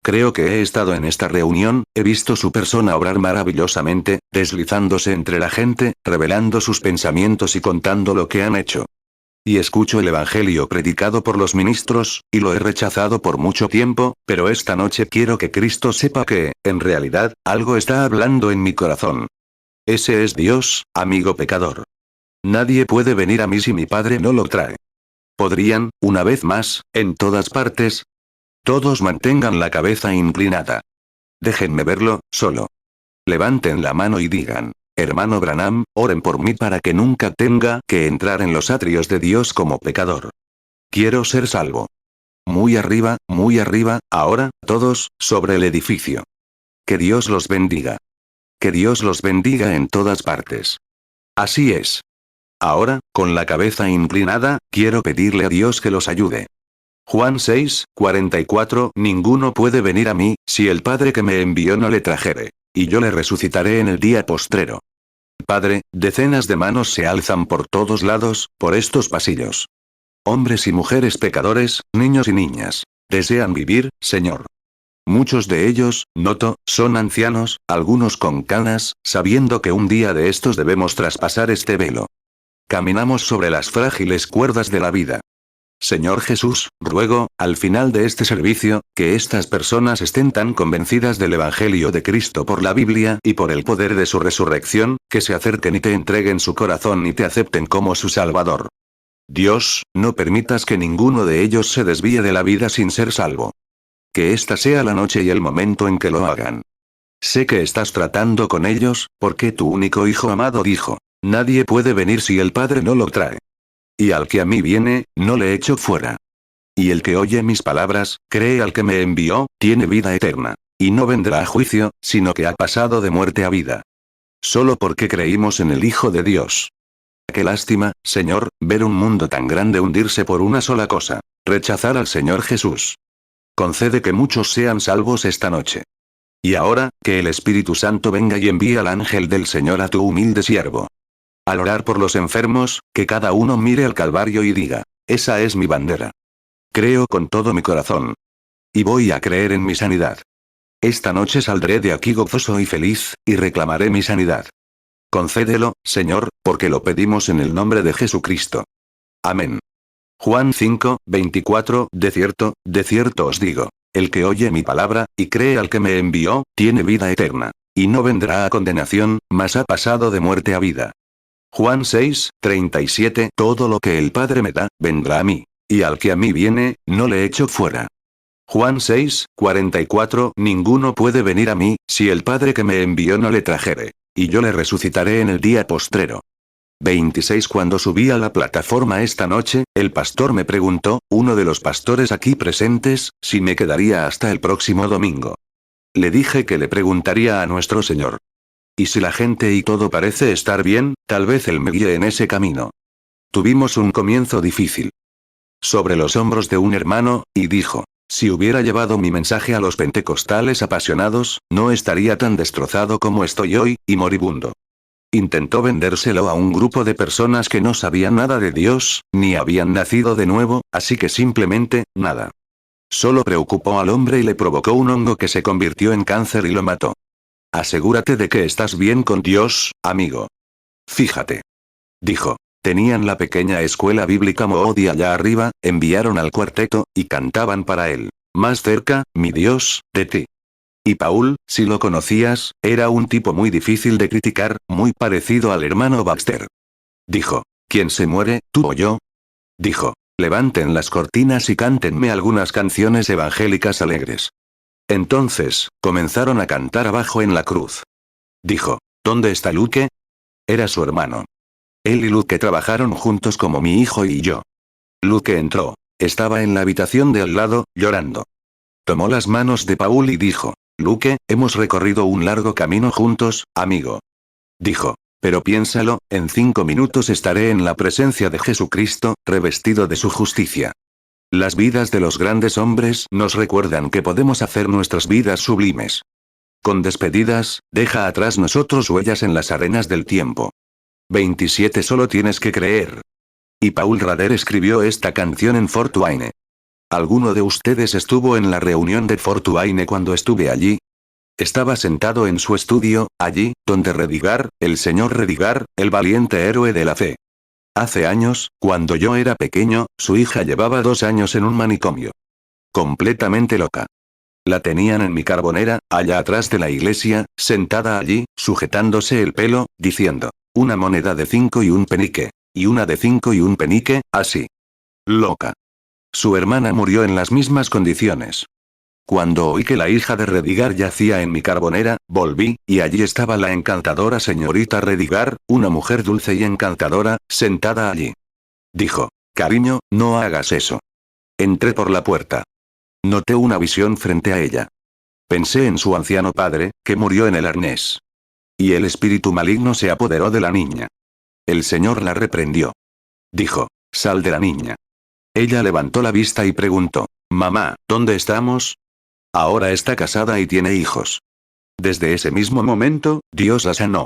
A: Creo que he estado en esta reunión, he visto su persona obrar maravillosamente, deslizándose entre la gente, revelando sus pensamientos y contando lo que han hecho. Y escucho el Evangelio predicado por los ministros, y lo he rechazado por mucho tiempo, pero esta noche quiero que Cristo sepa que, en realidad, algo está hablando en mi corazón. Ese es Dios, amigo pecador. Nadie puede venir a mí si mi Padre no lo trae. ¿Podrían, una vez más, en todas partes? Todos mantengan la cabeza inclinada. Déjenme verlo, solo. Levanten la mano y digan, hermano Branham, oren por mí para que nunca tenga que entrar en los atrios de Dios como pecador. Quiero ser salvo. Muy arriba, ahora, todos, sobre el edificio. Que Dios los bendiga. Que Dios los bendiga en todas partes. Así es. Ahora, con la cabeza inclinada, quiero pedirle a Dios que los ayude. Juan 6, 44. Ninguno puede venir a mí, si el Padre que me envió no le trajere. Y yo le resucitaré en el día postrero. Padre, decenas de manos se alzan por todos lados, por estos pasillos. Hombres y mujeres pecadores, niños y niñas. Desean vivir, Señor. Muchos de ellos, noto, son ancianos, algunos con canas, sabiendo que un día de estos debemos traspasar este velo. Caminamos sobre las frágiles cuerdas de la vida. Señor Jesús, ruego, al final de este servicio, que estas personas estén tan convencidas del Evangelio de Cristo por la Biblia y por el poder de su resurrección, que se acerquen y te entreguen su corazón y te acepten como su Salvador. Dios, no permitas que ninguno de ellos se desvíe de la vida sin ser salvo. Que esta sea la noche y el momento en que lo hagan. Sé que estás tratando con ellos, porque tu único Hijo amado dijo, nadie puede venir si el Padre no lo trae. Y al que a mí viene, no le echo fuera. Y el que oye mis palabras, cree al que me envió, tiene vida eterna. Y no vendrá a juicio, sino que ha pasado de muerte a vida. Solo porque creímos en el Hijo de Dios. Qué lástima, Señor, ver un mundo tan grande hundirse por una sola cosa: rechazar al Señor Jesús. Concede que muchos sean salvos esta noche. Y ahora, que el Espíritu Santo venga y envíe al ángel del Señor a tu humilde siervo. Al orar por los enfermos, que cada uno mire al Calvario y diga, esa es mi bandera. Creo con todo mi corazón. Y voy a creer en mi sanidad. Esta noche saldré de aquí gozoso y feliz, y reclamaré mi sanidad. Concédelo, Señor, porque lo pedimos en el nombre de Jesucristo. Amén. Juan 5, 24. De cierto os digo, el que oye mi palabra, y cree al que me envió, tiene vida eterna. Y no vendrá a condenación, mas ha pasado de muerte a vida. Juan 6, 37. Todo lo que el Padre me da, vendrá a mí. Y al que a mí viene, no le echo fuera. Juan 6, 44. Ninguno puede venir a mí, si el Padre que me envió no le trajere. Y yo le resucitaré en el día postrero. 26. Cuando subí a la plataforma esta noche, el pastor me preguntó, uno de los pastores aquí presentes, si me quedaría hasta el próximo domingo. Le dije que le preguntaría a nuestro Señor. Y si la gente y todo parece estar bien, tal vez Él me guíe en ese camino. Tuvimos un comienzo difícil. Sobre los hombros de un hermano, y dijo, si hubiera llevado mi mensaje a los pentecostales apasionados, no estaría tan destrozado como estoy hoy, y moribundo. Intentó vendérselo a un grupo de personas que no sabían nada de Dios, ni habían nacido de nuevo, así que simplemente, nada. Solo preocupó al hombre y le provocó un hongo que se convirtió en cáncer y lo mató. Asegúrate de que estás bien con Dios, amigo. Fíjate. Dijo. Tenían la pequeña escuela bíblica Moody allá arriba, enviaron al cuarteto, y cantaban para él. Más cerca, mi Dios, de ti. Y Paul, si lo conocías, era un tipo muy difícil de criticar, muy parecido al hermano Baxter. Dijo. ¿Quién se muere, tú o yo? Dijo. Levanten las cortinas y cántenme algunas canciones evangélicas alegres. Entonces, comenzaron a cantar abajo en la cruz. Dijo. ¿Dónde está Luke? Era su hermano. Él y Luke trabajaron juntos como mi hijo y yo. Luke entró. Estaba en la habitación de al lado, llorando. Tomó las manos de Paul y dijo, Luke, hemos recorrido un largo camino juntos, amigo. Dijo, pero piénsalo, en 5 minutos estaré en la presencia de Jesucristo, revestido de su justicia. Las vidas de los grandes hombres nos recuerdan que podemos hacer nuestras vidas sublimes. Con despedidas, deja atrás nosotros huellas en las arenas del tiempo. 27. Solo tienes que creer. Y Paul Rader escribió esta canción en Fort Wayne. ¿Alguno de ustedes estuvo en la reunión de Fort Wayne cuando estuve allí? Estaba sentado en su estudio, allí, donde Redigar, el señor Redigar, el valiente héroe de la fe. Hace años, cuando yo era pequeño, su hija llevaba 2 años en un manicomio. Completamente loca. La tenían en mi carbonera, allá atrás de la iglesia, sentada allí, sujetándose el pelo, diciendo, una moneda de 5 y un penique. Y una de 5 y un penique, así. Loca. Su hermana murió en las mismas condiciones. Cuando oí que la hija de Redigar yacía en mi carbonera, volví, y allí estaba la encantadora señorita Redigar, una mujer dulce y encantadora, sentada allí. Dijo, cariño, no hagas eso. Entré por la puerta. Noté una visión frente a ella. Pensé en su anciano padre, que murió en el arnés. Y el espíritu maligno se apoderó de la niña. El Señor la reprendió. Dijo, sal de la niña. Ella levantó la vista y preguntó, mamá, ¿dónde estamos? Ahora está casada y tiene hijos. Desde ese mismo momento, Dios la sanó.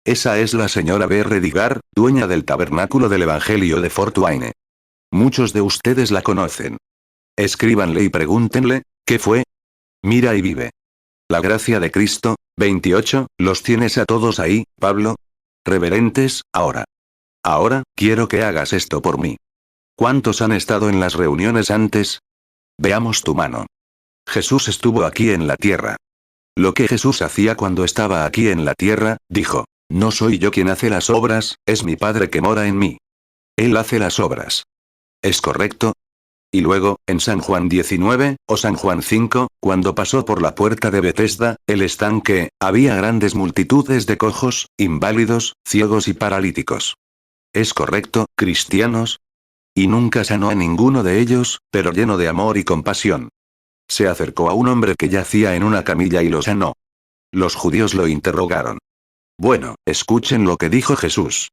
A: Esa es la señora B. Redigar, dueña del Tabernáculo del Evangelio de Fort Wayne. Muchos de ustedes la conocen. Escríbanle y pregúntenle, ¿qué fue? Mira y vive. La gracia de Cristo, 28, los tienes a todos ahí, Pablo. Reverentes, ahora. Ahora, quiero que hagas esto por mí. ¿Cuántos han estado en las reuniones antes? Veamos tu mano. Jesús estuvo aquí en la tierra. Lo que Jesús hacía cuando estaba aquí en la tierra, dijo, no soy yo quien hace las obras, es mi Padre que mora en mí. Él hace las obras. ¿Es correcto? Y luego, en San Juan 19, o San Juan 5, cuando pasó por la puerta de Betesda, el estanque, había grandes multitudes de cojos, inválidos, ciegos y paralíticos. ¿Es correcto, cristianos? Y nunca sanó a ninguno de ellos, pero lleno de amor y compasión. Se acercó a un hombre que yacía en una camilla y lo sanó. Los judíos lo interrogaron. Bueno, escuchen lo que dijo Jesús.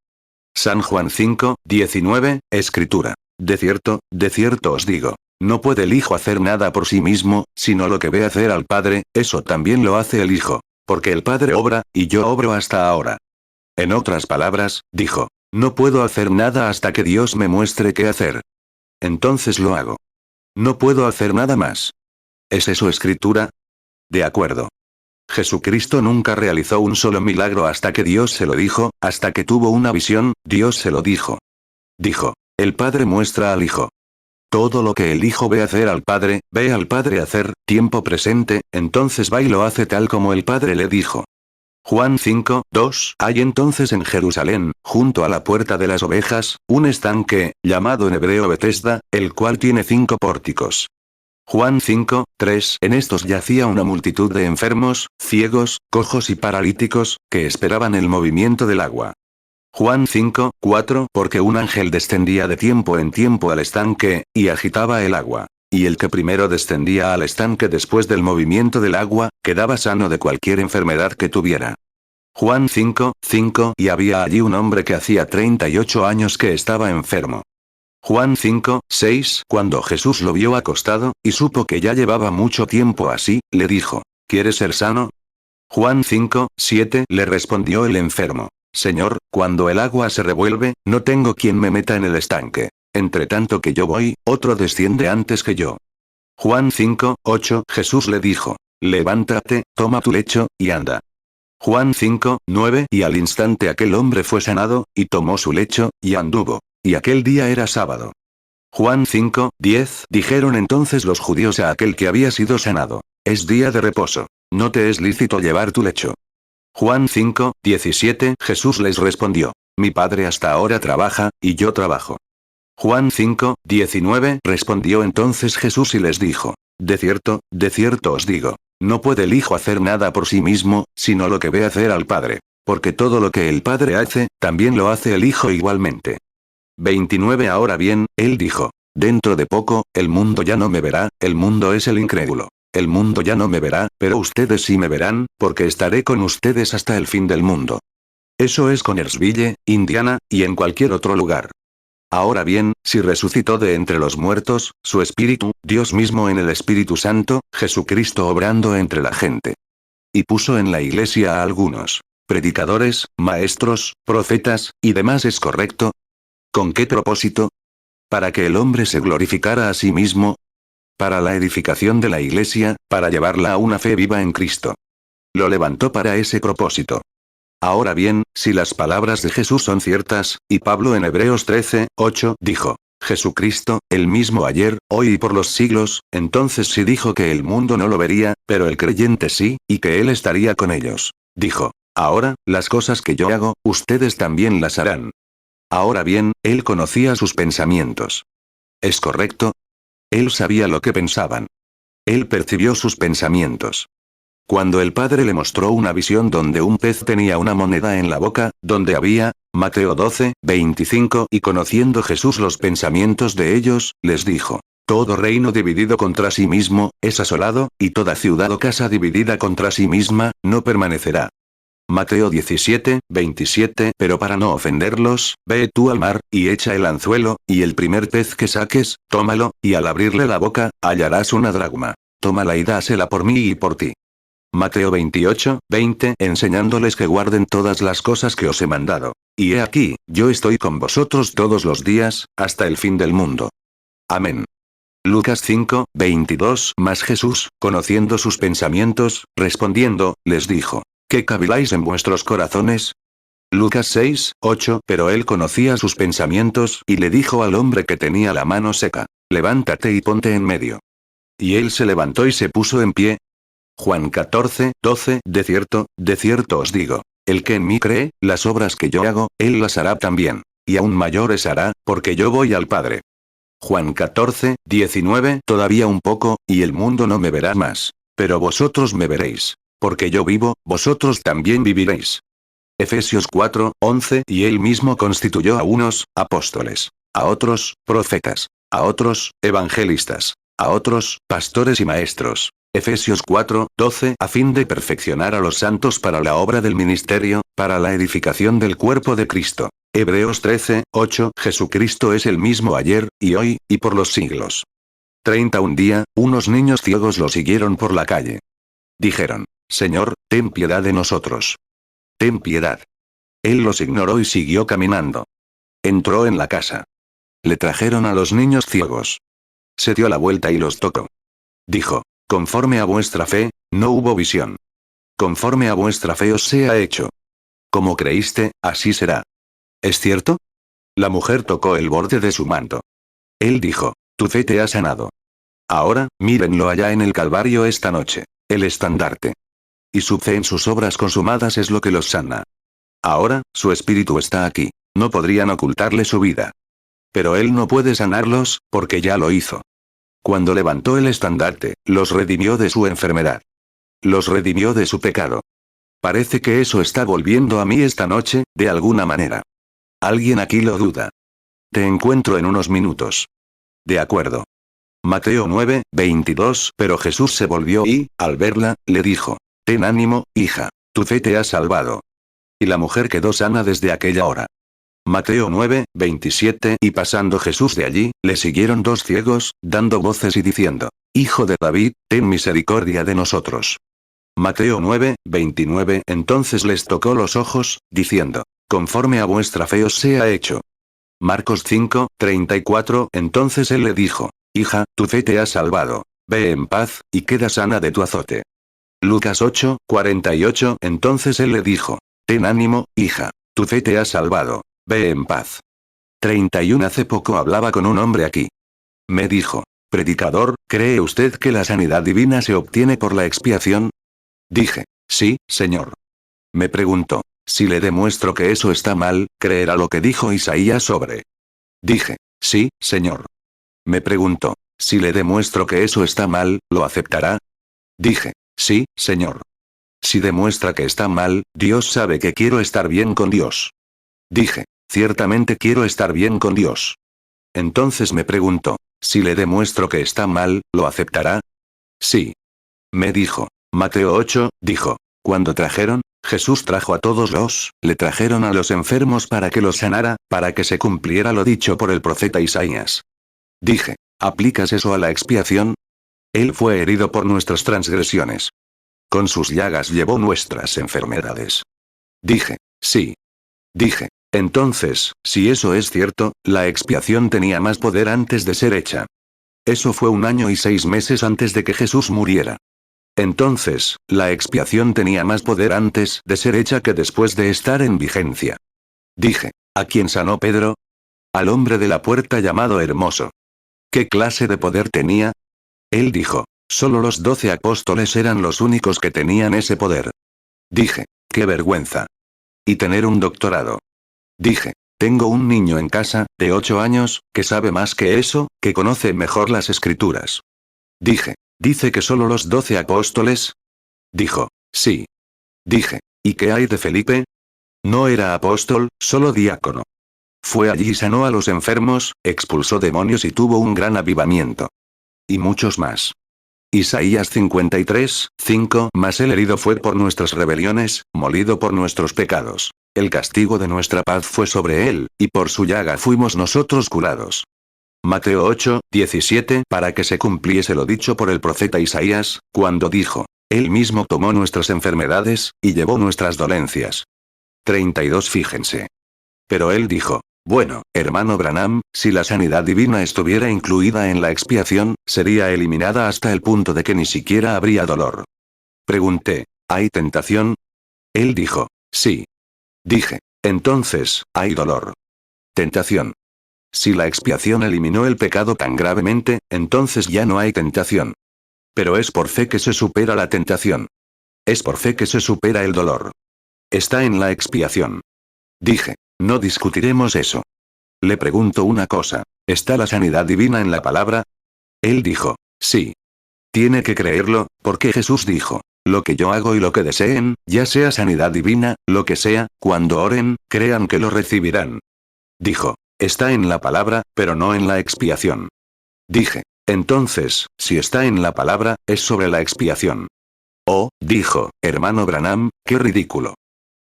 A: San Juan 5, 19, escritura. De cierto os digo, no puede el Hijo hacer nada por sí mismo, sino lo que ve hacer al Padre, eso también lo hace el Hijo. Porque el Padre obra, y yo obro hasta ahora. En otras palabras, dijo, no puedo hacer nada hasta que Dios me muestre qué hacer. Entonces lo hago. No puedo hacer nada más. ¿Es eso escritura? De acuerdo. Jesucristo nunca realizó un solo milagro hasta que Dios se lo dijo, hasta que tuvo una visión, Dios se lo dijo. Dijo, el Padre muestra al Hijo. Todo lo que el Hijo ve hacer al Padre, ve al Padre hacer, tiempo presente, entonces va y lo hace tal como el Padre le dijo. Juan 5, 2. Hay entonces en Jerusalén, junto a la puerta de las ovejas, un estanque, llamado en hebreo Betesda, el cual tiene 5 pórticos. Juan 5, 3. En estos yacía una multitud de enfermos, ciegos, cojos y paralíticos, que esperaban el movimiento del agua. Juan 5, 4. Porque un ángel descendía de tiempo en tiempo al estanque, y agitaba el agua. Y el que primero descendía al estanque después del movimiento del agua, quedaba sano de cualquier enfermedad que tuviera. Juan 5, 5. Y había allí un hombre que hacía 38 años que estaba enfermo. Juan 5, 6. Cuando Jesús lo vio acostado, y supo que ya llevaba mucho tiempo así, le dijo, ¿quieres ser sano? Juan 5, 7. Le respondió el enfermo, Señor, cuando el agua se revuelve, no tengo quien me meta en el estanque. Entre tanto que yo voy, otro desciende antes que yo. Juan 5, 8. Jesús le dijo, levántate, toma tu lecho, y anda. Juan 5, 9. Y al instante aquel hombre fue sanado, y tomó su lecho, y anduvo. Y aquel día era sábado. Juan 5, 10. Dijeron entonces los judíos a aquel que había sido sanado, es día de reposo. No te es lícito llevar tu lecho. Juan 5, 17. Jesús les respondió, mi Padre hasta ahora trabaja, y yo trabajo. Juan 5, 19. Respondió entonces Jesús y les dijo, de cierto os digo, no puede el Hijo hacer nada por sí mismo, sino lo que ve hacer al Padre. Porque todo lo que el Padre hace, también lo hace el Hijo igualmente. 29. Ahora bien, él dijo, dentro de poco, el mundo ya no me verá, el mundo es el incrédulo. El mundo ya no me verá, pero ustedes sí me verán, porque estaré con ustedes hasta el fin del mundo. Eso es Connersville, Indiana, y en cualquier otro lugar. Ahora bien, si resucitó de entre los muertos, su espíritu, Dios mismo en el Espíritu Santo, Jesucristo obrando entre la gente. Y puso en la iglesia a algunos predicadores, maestros, profetas, y demás. ¿Es correcto? ¿Con qué propósito? ¿Para que el hombre se glorificara a sí mismo? Para la edificación de la iglesia, para llevarla a una fe viva en Cristo. Lo levantó para ese propósito. Ahora bien, si las palabras de Jesús son ciertas, y Pablo en Hebreos 13, 8 dijo, Jesucristo, el mismo ayer, hoy y por los siglos, entonces sí dijo que el mundo no lo vería, pero el creyente sí, y que él estaría con ellos. Dijo, ahora, las cosas que yo hago, ustedes también las harán. Ahora bien, él conocía sus pensamientos. ¿Es correcto? Él sabía lo que pensaban. Él percibió sus pensamientos. Cuando el Padre le mostró una visión donde un pez tenía una moneda en la boca, donde había, Mateo 12, 25, y conociendo Jesús los pensamientos de ellos, les dijo, todo reino dividido contra sí mismo, es asolado, y toda ciudad o casa dividida contra sí misma, no permanecerá. Mateo 17, 27. Pero para no ofenderlos, ve tú al mar, y echa el anzuelo, y el primer pez que saques, tómalo, y al abrirle la boca, hallarás una dracma. Tómala y dásela por mí y por ti. Mateo 28, 20. Enseñándoles que guarden todas las cosas que os he mandado. Y he aquí, yo estoy con vosotros todos los días, hasta el fin del mundo. Amén. Lucas 5, 22. Mas Jesús, conociendo sus pensamientos, respondiendo, les dijo: ¿Qué caviláis en vuestros corazones? Lucas 6, 8. Pero él conocía sus pensamientos, y le dijo al hombre que tenía la mano seca: levántate y ponte en medio. Y él se levantó y se puso en pie. Juan 14, 12. De cierto os digo, el que en mí cree, las obras que yo hago, él las hará también. Y aún mayores hará, porque yo voy al Padre. Juan 14, 19. Todavía un poco, y el mundo no me verá más. Pero vosotros me veréis. Porque yo vivo, vosotros también viviréis. Efesios 4, 11. Y él mismo constituyó a unos, apóstoles. A otros, profetas. A otros, evangelistas. A otros, pastores y maestros. Efesios 4, 12. A fin de perfeccionar a los santos para la obra del ministerio, para la edificación del cuerpo de Cristo. Hebreos 13, 8. Jesucristo es el mismo ayer, y hoy, y por los siglos. 30. Un día, unos niños ciegos lo siguieron por la calle. Dijeron: Señor, ten piedad de nosotros. Ten piedad. Él los ignoró y siguió caminando. Entró en la casa. Le trajeron a los niños ciegos. Se dio la vuelta y los tocó. Dijo: conforme a vuestra fe, no hubo visión. Conforme a vuestra fe os sea hecho. Como creíste, así será. ¿Es cierto? La mujer tocó el borde de su manto. Él dijo: tu fe te ha sanado. Ahora, mírenlo allá en el Calvario esta noche. El estandarte. Y su fe en sus obras consumadas es lo que los sana. Ahora, su espíritu está aquí. No podrían ocultarle su vida. Pero él no puede sanarlos, porque ya lo hizo. Cuando levantó el estandarte, los redimió de su enfermedad. Los redimió de su pecado. Parece que eso está volviendo a mí esta noche, de alguna manera. ¿Alguien aquí lo duda? Te encuentro en unos minutos. De acuerdo. Mateo 9, 22. Pero Jesús se volvió y, al verla, le dijo: ten ánimo, hija, tu fe te ha salvado. Y la mujer quedó sana desde aquella hora. Mateo 9, 27. Y pasando Jesús de allí, le siguieron dos ciegos, dando voces y diciendo: Hijo de David, ten misericordia de nosotros. Mateo 9, 29. Entonces les tocó los ojos, diciendo: conforme a vuestra fe os sea hecho. Marcos 5, 34. Entonces él le dijo: hija, tu fe te ha salvado. Ve en paz, y queda sana de tu azote. Lucas 8, 48. Entonces él le dijo: ten ánimo, hija, tu fe te ha salvado. Ve en paz. 31. Hace poco hablaba con un hombre aquí. Me dijo: predicador, ¿cree usted que la sanidad divina se obtiene por la expiación? Dije: sí, señor. Me preguntó: si le demuestro que eso está mal, ¿creerá lo que dijo Isaías sobre? Dije: sí, señor. Me preguntó: si le demuestro que eso está mal, ¿lo aceptará? Dije: sí, señor. Si demuestra que está mal, Dios sabe que quiero estar bien con Dios. Dije: ciertamente quiero estar bien con Dios. Entonces me preguntó: si le demuestro que está mal, ¿lo aceptará? Sí. Me dijo: Mateo 8, dijo. Cuando trajeron, Jesús trajo a todos le trajeron a los enfermos para que los sanara, para que se cumpliera lo dicho por el profeta Isaías. Dije: ¿aplicas eso a la expiación? Él fue herido por nuestras transgresiones. Con sus llagas llevó nuestras enfermedades. Dije: sí. Dije: entonces, si eso es cierto, la expiación tenía más poder antes de ser hecha. Eso fue 1 año y 6 meses antes de que Jesús muriera. Entonces, la expiación tenía más poder antes de ser hecha que después de estar en vigencia. Dije: ¿a quién sanó Pedro? Al hombre de la puerta llamado Hermoso. ¿Qué clase de poder tenía? Él dijo: solo los 12 apóstoles eran los únicos que tenían ese poder. Dije: qué vergüenza. Y tener un doctorado. Dije: tengo un niño en casa, de 8 años, que sabe más que eso, que conoce mejor las escrituras. Dije: ¿dice que solo los 12 apóstoles? Dijo: sí. Dije: ¿y qué hay de Felipe? No era apóstol, solo diácono. Fue allí y sanó a los enfermos, expulsó demonios y tuvo un gran avivamiento. Y muchos más. Isaías 53, 5. Mas el herido fue por nuestras rebeliones, molido por nuestros pecados. El castigo de nuestra paz fue sobre él, y por su llaga fuimos nosotros curados. Mateo 8, 17. Para que se cumpliese lo dicho por el profeta Isaías, cuando dijo: Él mismo tomó nuestras enfermedades, y llevó nuestras dolencias. 32. Fíjense. Pero él dijo: bueno, hermano Branham, si la sanidad divina estuviera incluida en la expiación, sería eliminada hasta el punto de que ni siquiera habría dolor. Pregunté: ¿hay tentación? Él dijo: sí. Dije: entonces, hay dolor. Tentación. Si la expiación eliminó el pecado tan gravemente, entonces ya no hay tentación. Pero es por fe que se supera la tentación. Es por fe que se supera el dolor. Está en la expiación. Dije: no discutiremos eso. Le pregunto una cosa: ¿está la sanidad divina en la palabra? Él dijo: sí. Tiene que creerlo, porque Jesús dijo: lo que yo hago y lo que deseen, ya sea sanidad divina, lo que sea, cuando oren, crean que lo recibirán. Dijo: está en la palabra, pero no en la expiación. Dije: entonces, si está en la palabra, es sobre la expiación. Oh, dijo, hermano Branham, qué ridículo.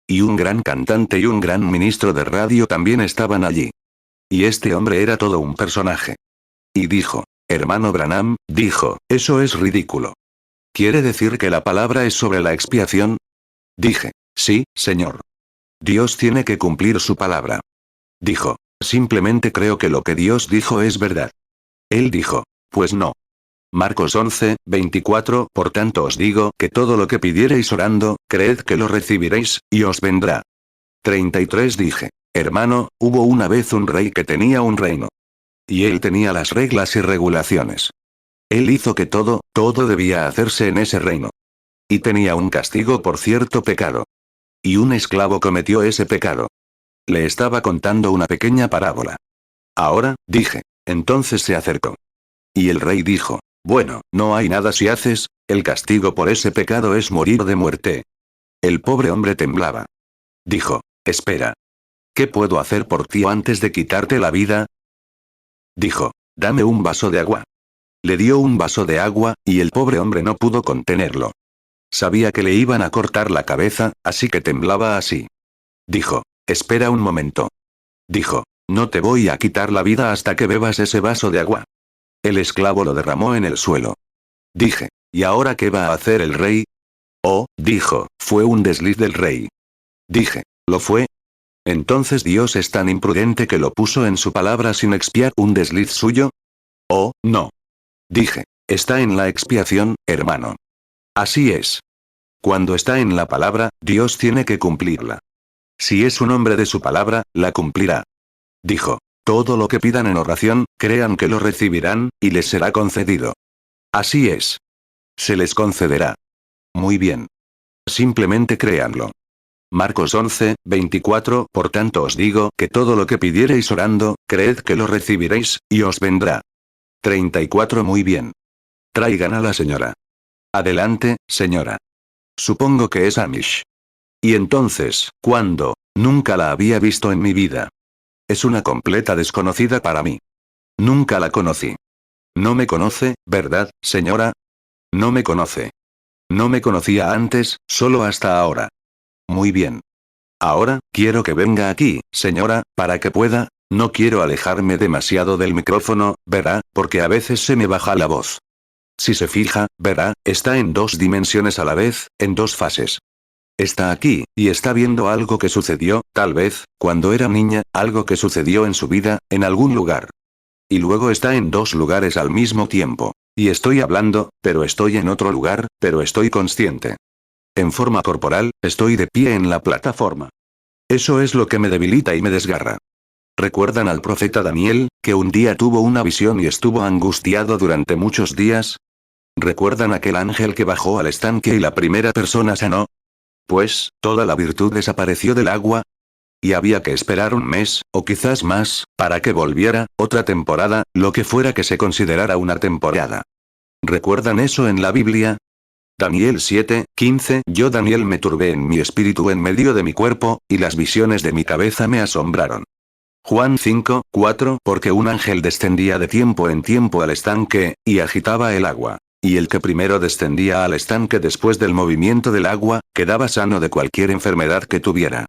A: Y un gran cantante y un gran ministro de radio también estaban allí. Y este hombre era todo un personaje. Y dijo: hermano Branham, dijo, eso es ridículo. ¿Quiere decir que la palabra es sobre la expiación? Dije: sí, señor. Dios tiene que cumplir su palabra. Dijo: simplemente creo que lo que Dios dijo es verdad. Él dijo: pues no. Marcos 11, 24. Por tanto os digo que todo lo que pidiereis orando, creed que lo recibiréis, y os vendrá. 33. Dije: hermano, hubo una vez un rey que tenía un reino. Y él tenía las reglas y regulaciones. Él hizo que todo debía hacerse en ese reino. Y tenía un castigo por cierto pecado. Y un esclavo cometió ese pecado. Le estaba contando una pequeña parábola. Ahora, dije. Entonces se acercó. Y el rey dijo: bueno, no hay nada si haces, el castigo por ese pecado es morir de muerte. El pobre hombre temblaba. Dijo: espera. ¿Qué puedo hacer por ti antes de quitarte la vida? Dijo: dame un vaso de agua. Le dio un vaso de agua, y el pobre hombre no pudo contenerlo. Sabía que le iban a cortar la cabeza, así que temblaba así. Dijo: espera un momento. Dijo: no te voy a quitar la vida hasta que bebas ese vaso de agua. El esclavo lo derramó en el suelo. Dije: ¿y ahora qué va a hacer el rey? Oh, dijo, fue un desliz del rey. Dije: ¿lo fue? Entonces Dios es tan imprudente que lo puso en su palabra sin expiar un desliz suyo. Oh, no. Dije: está en la expiación, hermano. Así es. Cuando está en la palabra, Dios tiene que cumplirla. Si es un hombre de su palabra, la cumplirá. Dijo: todo lo que pidan en oración, crean que lo recibirán, y les será concedido. Así es. Se les concederá. Muy bien. Simplemente créanlo. Marcos 11, 24. Por tanto os digo que todo lo que pidiereis orando, creed que lo recibiréis, y os vendrá. 34. Muy bien. Traigan a la señora. Adelante, señora. Supongo que es Amish. Y entonces, ¿cuándo? Nunca la había visto en mi vida. Es una completa desconocida para mí. Nunca la conocí. No me conoce, ¿verdad, señora? No me conoce. No me conocía antes, solo hasta ahora. Muy bien. Ahora, quiero que venga aquí, señora, para que pueda. No quiero alejarme demasiado del micrófono, verá, porque a veces se me baja la voz. Si se fija, verá, está en dos dimensiones a la vez, en dos fases. Está aquí, y está viendo algo que sucedió, tal vez, cuando era niña, algo que sucedió en su vida, en algún lugar. Y luego está en dos lugares al mismo tiempo. Y estoy hablando, pero estoy en otro lugar, pero estoy consciente. En forma corporal, estoy de pie en la plataforma. Eso es lo que me debilita y me desgarra. ¿Recuerdan al profeta Daniel, que un día tuvo una visión y estuvo angustiado durante muchos días? ¿Recuerdan aquel ángel que bajó al estanque y la primera persona sanó? Pues, toda la virtud desapareció del agua. Y había que esperar un mes, o quizás más, para que volviera, otra temporada, lo que fuera que se considerara una temporada. ¿Recuerdan eso en la Biblia? Daniel 7, 15. Yo Daniel me turbé en mi espíritu en medio de mi cuerpo, y las visiones de mi cabeza me asombraron. Juan 5, 4. Porque un ángel descendía de tiempo en tiempo al estanque, y agitaba el agua. Y el que primero descendía al estanque después del movimiento del agua, quedaba sano de cualquier enfermedad que tuviera.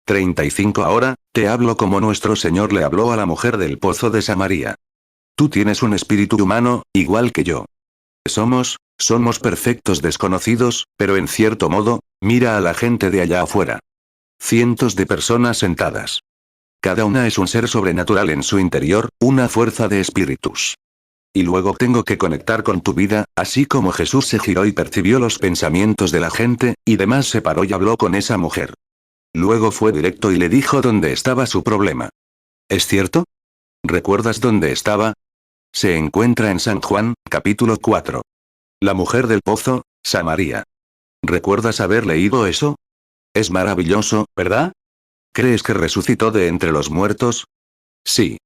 A: 35 Ahora, te hablo como nuestro Señor le habló a la mujer del pozo de Samaria. Tú tienes un espíritu humano, igual que yo. Somos perfectos desconocidos, pero en cierto modo, mira a la gente de allá afuera. Cientos de personas sentadas. Cada una es un ser sobrenatural en su interior, una fuerza de espíritus. Y luego tengo que conectar con tu vida, así como Jesús se giró y percibió los pensamientos de la gente, y demás se paró y habló con esa mujer. Luego fue directo y le dijo dónde estaba su problema. ¿Es cierto? ¿Recuerdas dónde estaba? Se encuentra en San Juan, capítulo 4. La mujer del pozo, Samaria. ¿Recuerdas haber leído eso? Es maravilloso, ¿verdad? ¿Crees que resucitó de entre los muertos? Sí.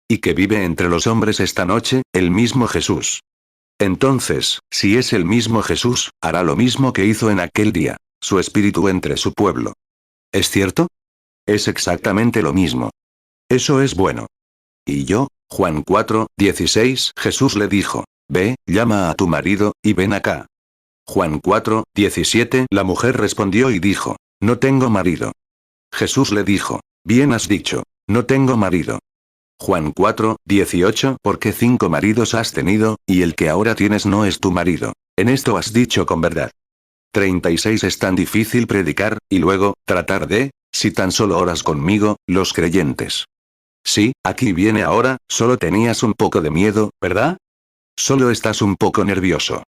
A: Y que vive entre los hombres esta noche, el mismo Jesús. Entonces, si es el mismo Jesús, hará lo mismo que hizo en aquel día, su espíritu entre su pueblo. ¿Es cierto? Es exactamente lo mismo. Eso es bueno. Y yo, Juan 4:16, Jesús le dijo, ve, llama a tu marido, y ven acá. Juan 4:17, la mujer respondió y dijo, no tengo marido. Jesús le dijo, bien has dicho, no tengo marido. Juan 4:18, porque 5 maridos has tenido, y el que ahora tienes no es tu marido. En esto has dicho con verdad. 36 Es tan difícil predicar, y luego, tratar de, si tan solo oras conmigo, los creyentes. Sí, aquí viene ahora, solo tenías un poco de miedo, ¿verdad? Solo estás un poco nervioso.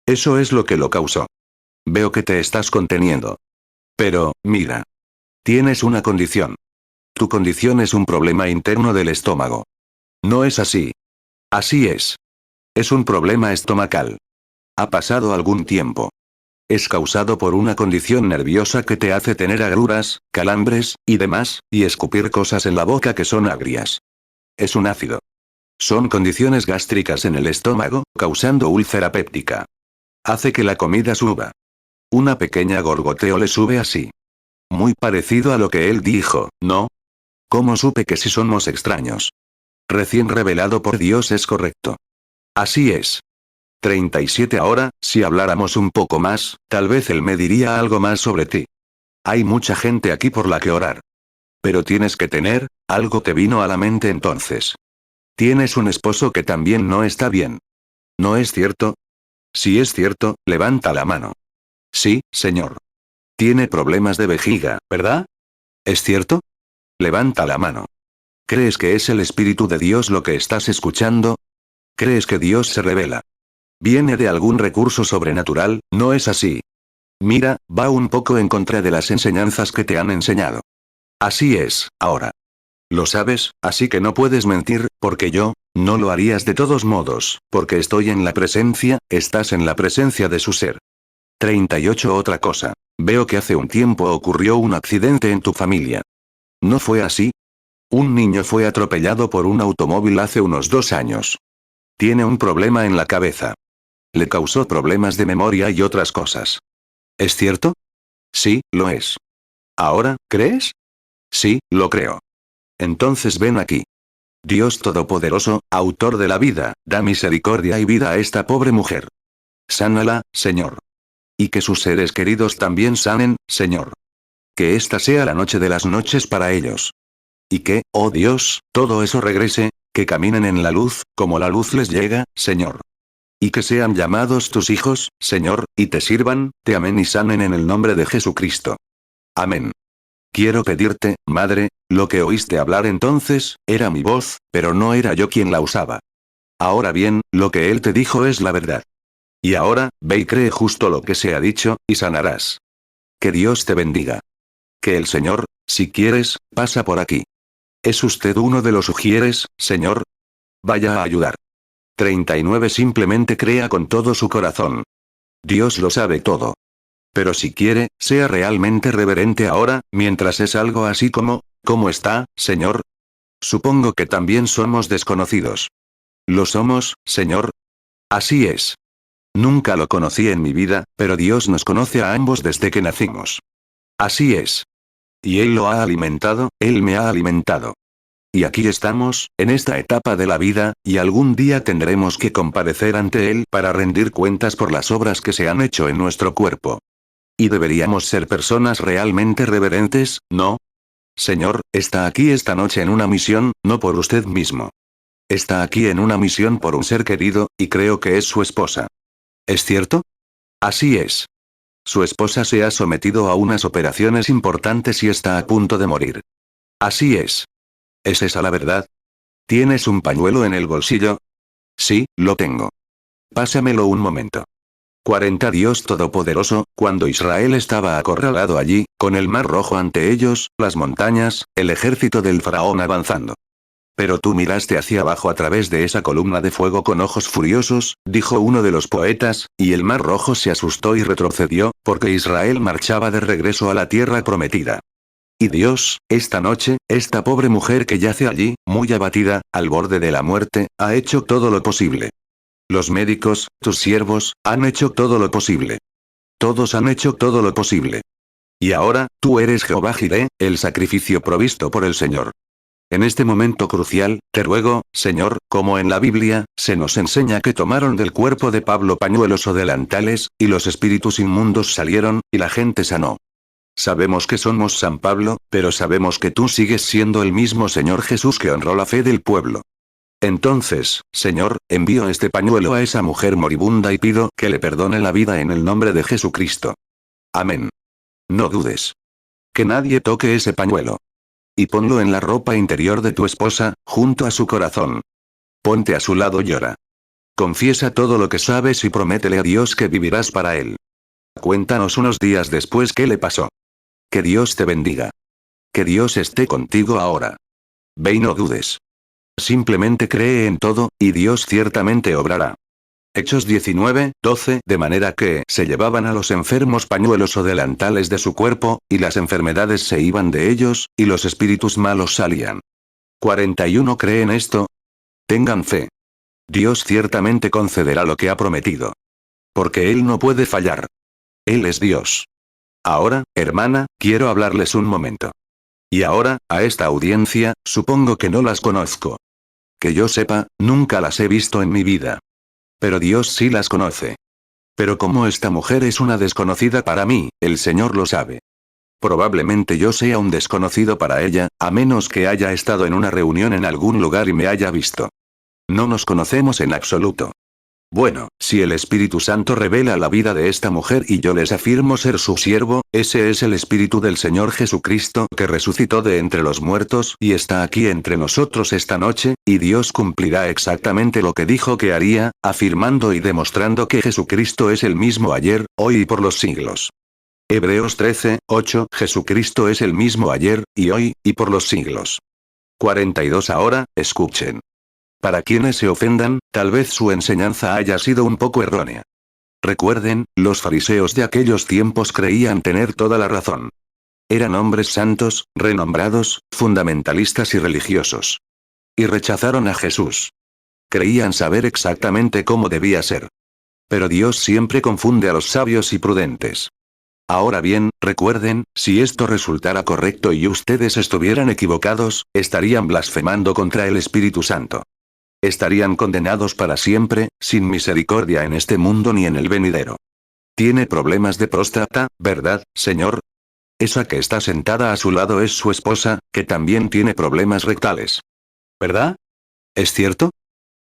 A: Eso es lo que lo causó. Veo que te estás conteniendo. Pero, mira. Tienes una condición. Tu condición es un problema interno del estómago. No es así. Así es. Es un problema estomacal. Ha pasado algún tiempo. Es causado por una condición nerviosa que te hace tener agruras, calambres, y demás, y escupir cosas en la boca que son agrias. Es un ácido. Son condiciones gástricas en el estómago, causando úlcera péptica. Hace que la comida suba. Una pequeña gorgoteo le sube así. Muy parecido a lo que él dijo, ¿no? ¿Cómo supe que si somos extraños? Recién revelado por Dios es correcto. Así es. 37 Ahora, si habláramos un poco más, tal vez él me diría algo más sobre ti. Hay mucha gente aquí por la que orar. Pero tienes que tener, algo te vino a la mente entonces. Tienes un esposo que también no está bien. ¿No es cierto? Si es cierto, levanta la mano. Sí, señor. Tiene problemas de vejiga, ¿verdad? ¿Es cierto? Levanta la mano. ¿Crees que es el Espíritu de Dios lo que estás escuchando? ¿Crees que Dios se revela? ¿Viene de algún recurso sobrenatural? No es así. Mira, va un poco en contra de las enseñanzas que te han enseñado. Así es, ahora. Lo sabes, así que no puedes mentir, porque yo, no lo harías de todos modos, porque estoy en la presencia, estás en la presencia de su ser. 38 Otra cosa. Veo que hace un tiempo ocurrió un accidente en tu familia. ¿No fue así? Un niño fue atropellado por un automóvil hace unos 2 años. Tiene un problema en la cabeza. Le causó problemas de memoria y otras cosas. ¿Es cierto? Sí, lo es. ¿Ahora, crees? Sí, lo creo. Entonces ven aquí. Dios Todopoderoso, autor de la vida, da misericordia y vida a esta pobre mujer. Sánala, Señor. Y que sus seres queridos también sanen, Señor. Que esta sea la noche de las noches para ellos. Y que, oh Dios, todo eso regrese, que caminen en la luz, como la luz les llega, Señor. Y que sean llamados tus hijos, Señor, y te sirvan, te amen y sanen en el nombre de Jesucristo. Amén. Quiero pedirte, Madre, lo que oíste hablar entonces, era mi voz, pero no era yo quien la usaba. Ahora bien, lo que él te dijo es la verdad. Y ahora, ve y cree justo lo que se ha dicho, y sanarás. Que Dios te bendiga. Que el Señor, si quieres, pasa por aquí. ¿Es usted uno de los ujieres, Señor? Vaya a ayudar. 39 Simplemente crea con todo su corazón. Dios lo sabe todo. Pero si quiere, sea realmente reverente ahora, mientras es algo así como, ¿cómo está, Señor? Supongo que también somos desconocidos. ¿Lo somos, Señor? Así es. Nunca lo conocí en mi vida, pero Dios nos conoce a ambos desde que nacimos. Así es. Y Él lo ha alimentado, Él me ha alimentado. y aquí estamos, en esta etapa de la vida, y algún día tendremos que comparecer ante Él para rendir cuentas por las obras que se han hecho en nuestro cuerpo. Y deberíamos ser personas realmente reverentes, ¿no? Señor, está aquí esta noche en una misión, no por usted mismo. Está aquí en una misión por un ser querido, y creo que es su esposa. ¿Es cierto? Así es. Su esposa se ha sometido a unas operaciones importantes y está a punto de morir. Así es. ¿Es esa la verdad? ¿Tienes un pañuelo en el bolsillo? Sí, lo tengo. Pásamelo un momento. 40 Dios Todopoderoso, cuando Israel estaba acorralado allí, con el mar rojo ante ellos, las montañas, el ejército del faraón avanzando. Pero tú miraste hacia abajo a través de esa columna de fuego con ojos furiosos, dijo uno de los poetas, y el mar rojo se asustó y retrocedió, porque Israel marchaba de regreso a la tierra prometida. Y Dios, esta noche, esta pobre mujer que yace allí, muy abatida, al borde de la muerte, ha hecho todo lo posible. Los médicos, tus siervos, han hecho todo lo posible. Todos han hecho todo lo posible. Y ahora, tú eres Jehová Jireh, el sacrificio provisto por el Señor. En este momento crucial, te ruego, Señor, como en la Biblia, se nos enseña que tomaron del cuerpo de Pablo pañuelos o delantales, y los espíritus inmundos salieron, y la gente sanó. Sabemos que somos San Pablo, pero sabemos que tú sigues siendo el mismo Señor Jesús que honró la fe del pueblo. Entonces, Señor, envío este pañuelo a esa mujer moribunda y pido que le perdone la vida en el nombre de Jesucristo. Amén. No dudes. Que nadie toque ese pañuelo. Y ponlo en la ropa interior de tu esposa, junto a su corazón. Ponte a su lado y llora. Confiesa todo lo que sabes y prométele a Dios que vivirás para Él. Cuéntanos unos días después qué le pasó. Que Dios te bendiga. Que Dios esté contigo ahora. Ve y no dudes. Simplemente cree en todo, y Dios ciertamente obrará. Hechos 19:12 De manera que se llevaban a los enfermos pañuelos o delantales de su cuerpo, y las enfermedades se iban de ellos, y los espíritus malos salían. 41 ¿Creen esto? Tengan fe. Dios ciertamente concederá lo que ha prometido. Porque Él no puede fallar. Él es Dios. Ahora, hermana, quiero hablarles un momento. Y ahora, a esta audiencia, supongo que no las conozco. Que yo sepa, nunca las he visto en mi vida. Pero Dios sí las conoce. Pero como esta mujer es una desconocida para mí, el Señor lo sabe. Probablemente yo sea un desconocido para ella, a menos que haya estado en una reunión en algún lugar y me haya visto. No nos conocemos en absoluto. Bueno, si el Espíritu Santo revela la vida de esta mujer y yo les afirmo ser su siervo, ese es el Espíritu del Señor Jesucristo que resucitó de entre los muertos y está aquí entre nosotros esta noche, y Dios cumplirá exactamente lo que dijo que haría, afirmando y demostrando que Jesucristo es el mismo ayer, hoy y por los siglos. Hebreos 13:8 Jesucristo es el mismo ayer, y hoy, y por los siglos. 42 Ahora, escuchen. Para quienes se ofendan, tal vez su enseñanza haya sido un poco errónea. Recuerden, los fariseos de aquellos tiempos creían tener toda la razón. Eran hombres santos, renombrados, fundamentalistas y religiosos. Y rechazaron a Jesús. Creían saber exactamente cómo debía ser. Pero Dios siempre confunde a los sabios y prudentes. Ahora bien, recuerden, si esto resultara correcto y ustedes estuvieran equivocados, estarían blasfemando contra el Espíritu Santo. Estarían condenados para siempre, sin misericordia en este mundo ni en el venidero. Tiene problemas de próstata, ¿verdad, señor? Esa que está sentada a su lado es su esposa, que también tiene problemas rectales. ¿Verdad? ¿Es cierto?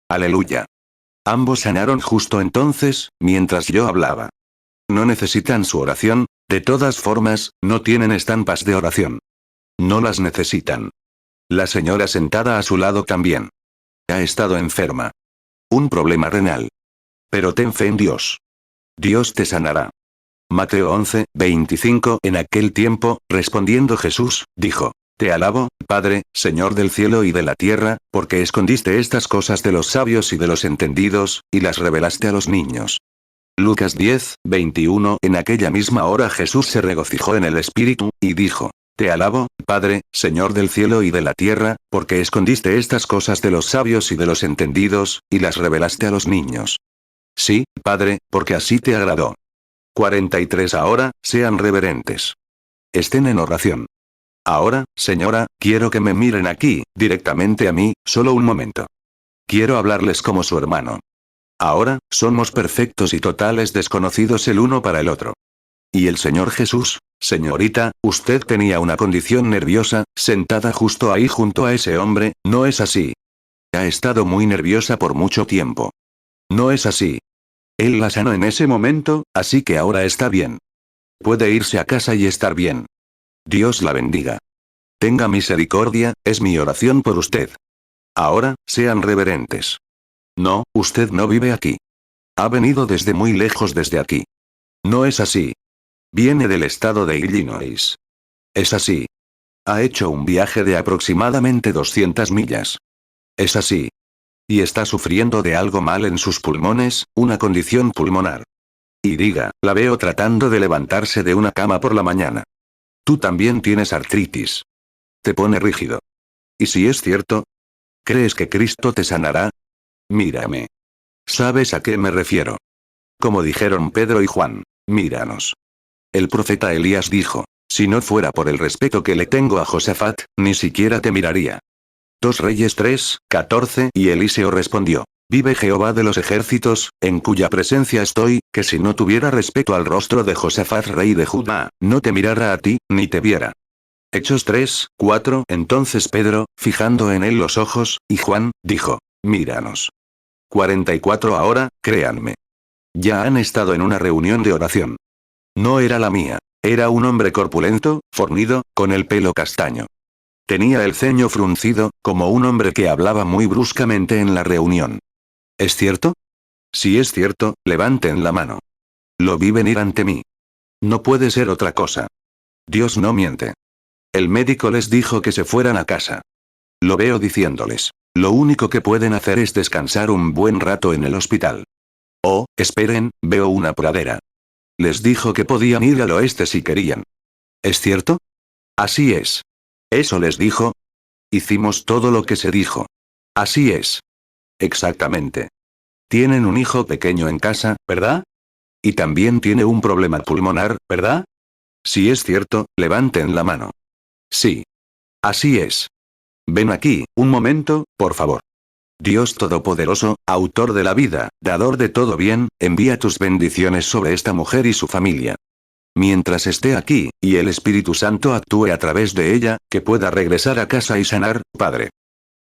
A: Aleluya. Ambos sanaron justo entonces, mientras yo hablaba. No necesitan su oración, de todas formas, no tienen estampas de oración. No las necesitan. La señora sentada a su lado también. Ha estado enferma. Un problema renal. Pero ten fe en Dios. Dios te sanará. Mateo 11:25 En aquel tiempo, respondiendo Jesús, dijo, Te alabo, Padre, Señor del cielo y de la tierra, porque escondiste estas cosas de los sabios y de los entendidos, y las revelaste a los niños. Lucas 10:21 En aquella misma hora Jesús se regocijó en el Espíritu, y dijo, Te alabo, Padre, Señor del cielo y de la tierra, porque escondiste estas cosas de los sabios y de los entendidos, y las revelaste a los niños. Sí, Padre, porque así te agradó. 43 Ahora, sean reverentes. Estén en oración. Ahora, señora, quiero que me miren aquí, directamente a mí, solo un momento. Quiero hablarles como su hermano. Ahora, somos perfectos y totales desconocidos el uno para el otro. ¿Y el Señor Jesús? Señorita, usted tenía una condición nerviosa, sentada justo ahí junto a ese hombre, ¿no es así? Ha estado muy nerviosa por mucho tiempo. No es así. Él la sanó en ese momento, así que ahora está bien. Puede irse a casa y estar bien. Dios la bendiga. Tenga misericordia, es mi oración por usted. Ahora, sean reverentes. No, usted no vive aquí. Ha venido desde muy lejos desde aquí. No es así. Viene del estado de Illinois. Es así. Ha hecho un viaje de aproximadamente 200 millas. Es así. Y está sufriendo de algo mal en sus pulmones, una condición pulmonar. Y diga, la veo tratando de levantarse de una cama por la mañana. Tú también tienes artritis. Te pone rígido. ¿Y si es cierto? ¿Crees que Cristo te sanará? Mírame. ¿Sabes a qué me refiero? Como dijeron Pedro y Juan, míranos. El profeta Elías dijo, si no fuera por el respeto que le tengo a Josafat, ni siquiera te miraría. 2 Reyes 3:14 y Eliseo respondió, vive Jehová de los ejércitos, en cuya presencia estoy, que si no tuviera respeto al rostro de Josafat rey de Judá, no te mirara a ti, ni te viera. Hechos 3:4 Entonces Pedro, fijando en él los ojos, y Juan, dijo, míranos. 44 Ahora, créanme. Ya han estado en una reunión de oración. No era la mía. Era un hombre corpulento, fornido, con el pelo castaño. Tenía el ceño fruncido, como un hombre que hablaba muy bruscamente en la reunión. ¿Es cierto? Si es cierto, levanten la mano. Lo vi venir ante mí. No puede ser otra cosa. Dios no miente. El médico les dijo que se fueran a casa. Lo veo diciéndoles, lo único que pueden hacer es descansar un buen rato en el hospital. Oh, esperen, veo una pradera. Les dijo que podían ir al oeste si querían. ¿Es cierto? Así es. ¿Eso les dijo? Hicimos todo lo que se dijo. Así es. Exactamente. Tienen un hijo pequeño en casa, ¿verdad? Y también tiene un problema pulmonar, ¿verdad? Si es cierto, levanten la mano. Sí. Así es. Ven aquí, un momento, por favor. Dios Todopoderoso, autor de la vida, dador de todo bien, envía tus bendiciones sobre esta mujer y su familia. Mientras esté aquí, y el Espíritu Santo actúe a través de ella, que pueda regresar a casa y sanar, Padre.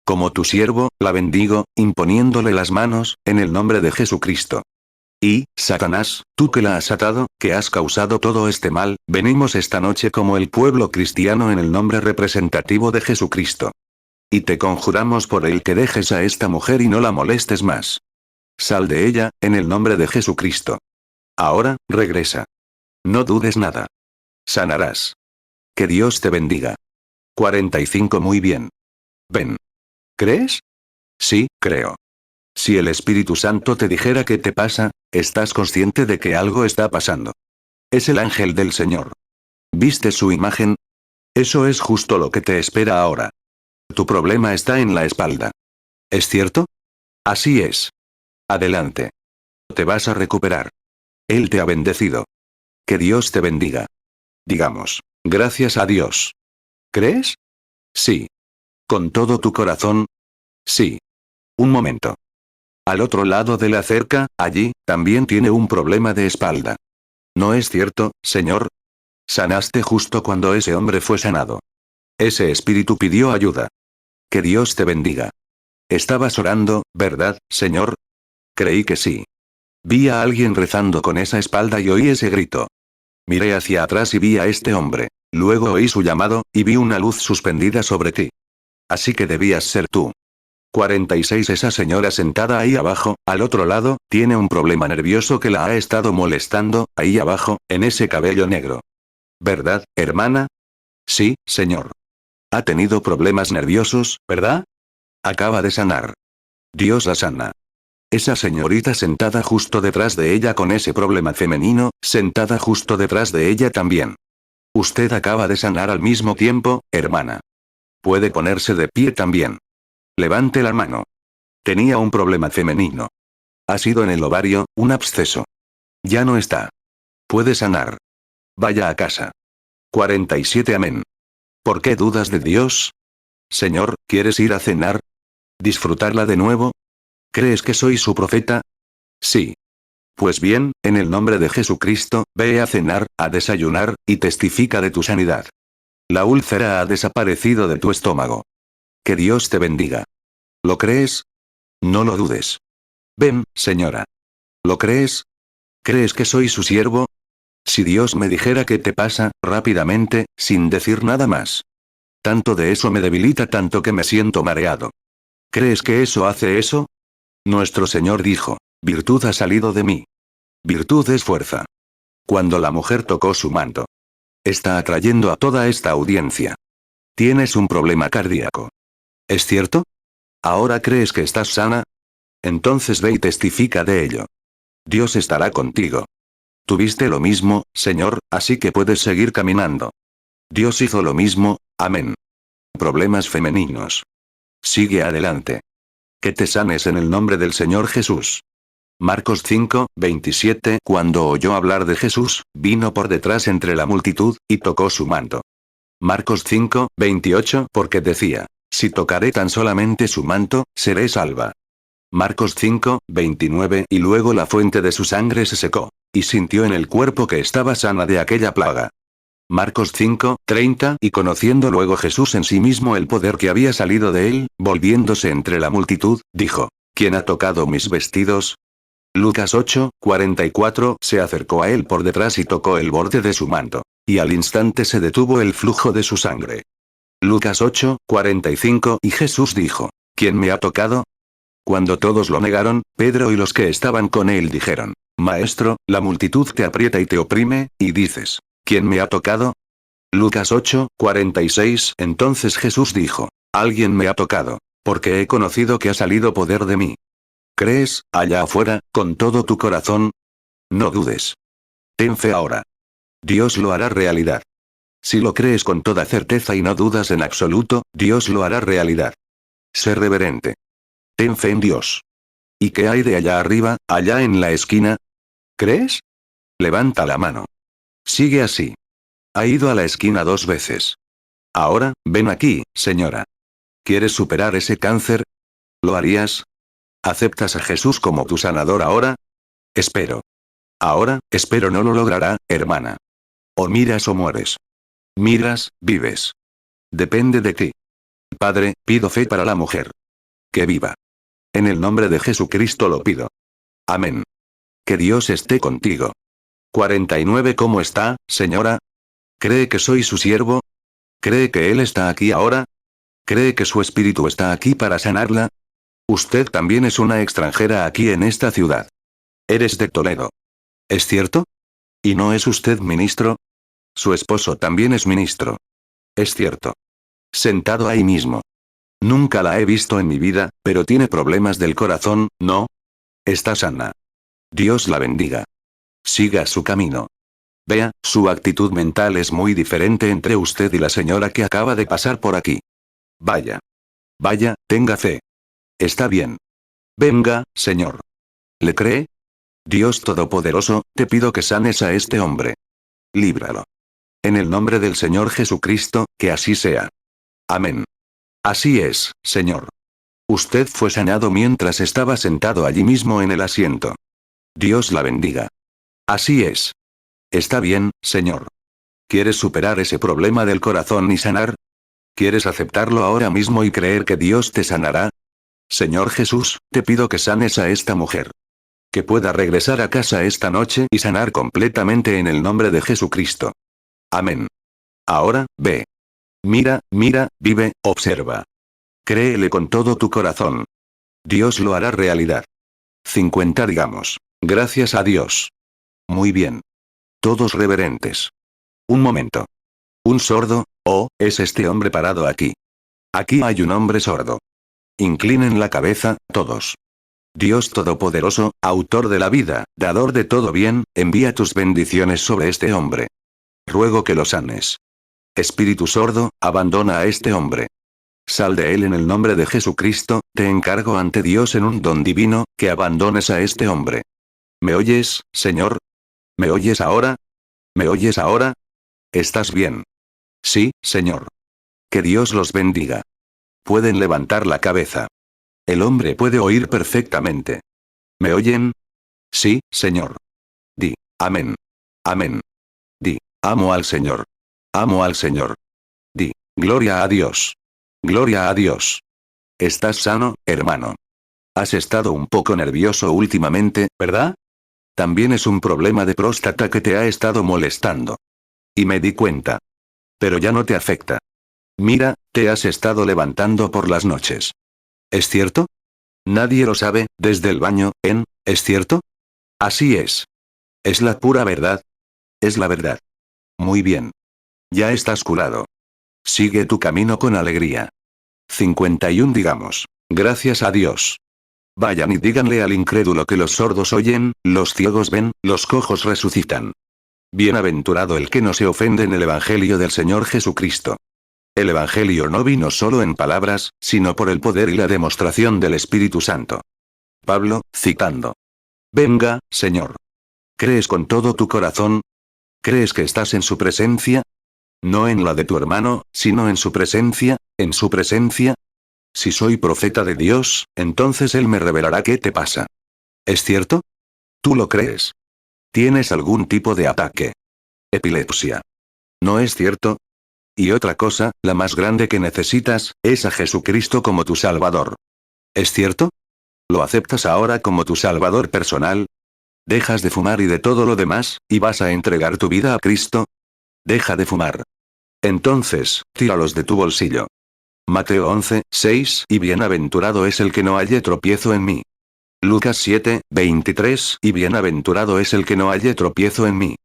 A: Como tu siervo, la bendigo, imponiéndole las manos, en el nombre de Jesucristo. Y, Satanás, tú que la has atado, que has causado todo este mal, venimos esta noche como el pueblo cristiano en el nombre representativo de Jesucristo. Y te conjuramos por el que dejes a esta mujer y no la molestes más. Sal de ella, en el nombre de Jesucristo. Ahora, regresa. No dudes nada. Sanarás. Que Dios te bendiga. 45 Muy bien. Ven. ¿Crees? Sí, creo. Si el Espíritu Santo te dijera qué te pasa, estás consciente de que algo está pasando. Es el ángel del Señor. ¿Viste su imagen? Eso es justo lo que te espera ahora. Tu problema está en la espalda. ¿Es cierto? Así es. Adelante. Te vas a recuperar. Él te ha bendecido. Que Dios te bendiga. Digamos, gracias a Dios. ¿Crees? Sí. ¿Con todo tu corazón? Sí. Un momento. Al otro lado de la cerca, allí, también tiene un problema de espalda. ¿No es cierto, Señor? Sanaste justo cuando ese hombre fue sanado. Ese espíritu pidió ayuda. Que Dios te bendiga. Estabas orando, ¿verdad, Señor? Creí que sí. Vi a alguien rezando con esa espalda y oí ese grito. Miré hacia atrás y vi a este hombre. Luego oí su llamado, y vi una luz suspendida sobre ti. Así que debías ser tú. 46 Esa señora sentada ahí abajo, al otro lado, tiene un problema nervioso que la ha estado molestando, ahí abajo, en ese cabello negro. ¿Verdad, hermana? Sí, señor. Ha tenido problemas nerviosos, ¿verdad? Acaba de sanar. Dios la sana. Esa señorita sentada justo detrás de ella con ese problema femenino, sentada justo detrás de ella también. Usted acaba de sanar al mismo tiempo, hermana. Puede ponerse de pie también. Levante la mano. Tenía un problema femenino. Ha sido en el ovario, un absceso. Ya no está. Puede sanar. Vaya a casa. 47 Amén. ¿Por qué dudas de Dios? Señor, ¿quieres ir a cenar? ¿Disfrutarla de nuevo? ¿Crees que soy su profeta? Sí. Pues bien, en el nombre de Jesucristo, ve a cenar, a desayunar, y testifica de tu sanidad. La úlcera ha desaparecido de tu estómago. Que Dios te bendiga. ¿Lo crees? No lo dudes. Ven, señora. ¿Lo crees? ¿Crees que soy su siervo? Si Dios me dijera qué te pasa, rápidamente, sin decir nada más. Tanto de eso me debilita tanto que me siento mareado. ¿Crees que eso hace eso? Nuestro Señor dijo, virtud ha salido de mí. Virtud es fuerza. Cuando la mujer tocó su manto. Está atrayendo a toda esta audiencia. Tienes un problema cardíaco. ¿Es cierto? ¿Ahora crees que estás sana? Entonces ve y testifica de ello. Dios estará contigo. Tuviste lo mismo, Señor, así que puedes seguir caminando. Dios hizo lo mismo, amén. Problemas femeninos. Sigue adelante. Que te sanes en el nombre del Señor Jesús. Marcos 5, 27. Cuando oyó hablar de Jesús, vino por detrás entre la multitud, y tocó su manto. Marcos 5, 28. Porque decía, si tocaré tan solamente su manto, seré salva. Marcos 5, 29. Y luego la fuente de su sangre se secó, y sintió en el cuerpo que estaba sana de aquella plaga. Marcos 5, 30. Y conociendo luego Jesús en sí mismo el poder que había salido de él, volviéndose entre la multitud, dijo, ¿quién ha tocado mis vestidos? Lucas 8, 44. Se acercó a él por detrás y tocó el borde de su manto, y al instante se detuvo el flujo de su sangre. Lucas 8, 45. Y Jesús dijo, ¿quién me ha tocado? Cuando todos lo negaron, Pedro y los que estaban con él dijeron, Maestro, la multitud te aprieta y te oprime, y dices, ¿quién me ha tocado? Lucas 8, 46. Entonces Jesús dijo, alguien me ha tocado, porque he conocido que ha salido poder de mí. ¿Crees, allá afuera, con todo tu corazón? No dudes. Ten fe ahora. Dios lo hará realidad. Si lo crees con toda certeza y no dudas en absoluto, Dios lo hará realidad. Sé reverente. Ten fe en Dios. ¿Y qué hay de allá arriba, allá en la esquina? ¿Crees? Levanta la mano. Sigue así. Ha ido a la esquina 2 veces. Ahora, ven aquí, señora. ¿Quieres superar ese cáncer? ¿Lo harías? ¿Aceptas a Jesús como tu sanador ahora? Espero. Ahora, espero no lo logrará, hermana. O miras o mueres. Miras, vives. Depende de ti. Padre, pido fe para la mujer. Que viva. En el nombre de Jesucristo lo pido. Amén. Que Dios esté contigo. 49. ¿Cómo está, señora? ¿Cree que soy su siervo? ¿Cree que Él está aquí ahora? ¿Cree que su espíritu está aquí para sanarla? Usted también es una extranjera aquí en esta ciudad. Eres de Toledo. ¿Es cierto? ¿Y no es usted ministro? Su esposo también es ministro. Es cierto. Sentado ahí mismo. Nunca la he visto en mi vida, pero tiene problemas del corazón, ¿no? Está sana. Dios la bendiga. Siga su camino. Vea, su actitud mental es muy diferente entre usted y la señora que acaba de pasar por aquí. Vaya. Vaya, tenga fe. Está bien. Venga, señor. ¿Le cree? Dios Todopoderoso, te pido que sanes a este hombre. Líbralo. En el nombre del Señor Jesucristo, que así sea. Amén. Así es, Señor. Usted fue sanado mientras estaba sentado allí mismo en el asiento. Dios la bendiga. Así es. Está bien, Señor. ¿Quieres superar ese problema del corazón y sanar? ¿Quieres aceptarlo ahora mismo y creer que Dios te sanará? Señor Jesús, te pido que sanes a esta mujer. Que pueda regresar a casa esta noche y sanar completamente en el nombre de Jesucristo. Amén. Ahora, ve. Mira, mira, vive, observa. Créele con todo tu corazón. Dios lo hará realidad. 50 digamos. Gracias a Dios. Muy bien. Todos reverentes. Un momento. ¿Un sordo? Oh, es este hombre parado aquí. Aquí hay un hombre sordo. Inclinen la cabeza, todos. Dios Todopoderoso, autor de la vida, dador de todo bien, envía tus bendiciones sobre este hombre. Ruego que lo sanes. Espíritu sordo, abandona a este hombre. Sal de él en el nombre de Jesucristo, te encargo ante Dios en un don divino, que abandones a este hombre. ¿Me oyes, Señor? ¿Me oyes ahora? ¿Me oyes ahora? ¿Estás bien? Sí, Señor. Que Dios los bendiga. Pueden levantar la cabeza. El hombre puede oír perfectamente. ¿Me oyen? Sí, Señor. Di, amén. Amén. Di, amo al Señor. Amo al Señor. Di, gloria a Dios. Gloria a Dios. ¿Estás sano, hermano? Has estado un poco nervioso últimamente, ¿verdad? También es un problema de próstata que te ha estado molestando. Y me di cuenta. Pero ya no te afecta. Mira, te has estado levantando por las noches. ¿Es cierto? Nadie lo sabe, desde el baño, ¿es cierto? Así es. Es la pura verdad. Es la verdad. Muy bien. Ya estás curado. Sigue tu camino con alegría. 51 digamos. Gracias a Dios. Vayan y díganle al incrédulo que los sordos oyen, los ciegos ven, los cojos resucitan. Bienaventurado el que no se ofende en el Evangelio del Señor Jesucristo. El Evangelio no vino solo en palabras, sino por el poder y la demostración del Espíritu Santo. Pablo, citando. Venga, Señor. ¿Crees con todo tu corazón? ¿Crees que estás en su presencia? No en la de tu hermano, sino en su presencia, en su presencia. Si soy profeta de Dios, entonces Él me revelará qué te pasa. ¿Es cierto? ¿Tú lo crees? ¿Tienes algún tipo de ataque? Epilepsia. ¿No es cierto? Y otra cosa, la más grande que necesitas, es a Jesucristo como tu Salvador. ¿Es cierto? ¿Lo aceptas ahora como tu Salvador personal? ¿Dejas de fumar y de todo lo demás, y vas a entregar tu vida a Cristo? Deja de fumar. Entonces, tíralos de tu bolsillo. Mateo 11, 6 y bienaventurado es el que no halle tropiezo en mí. Lucas 7, 23 y bienaventurado es el que no halle tropiezo en mí.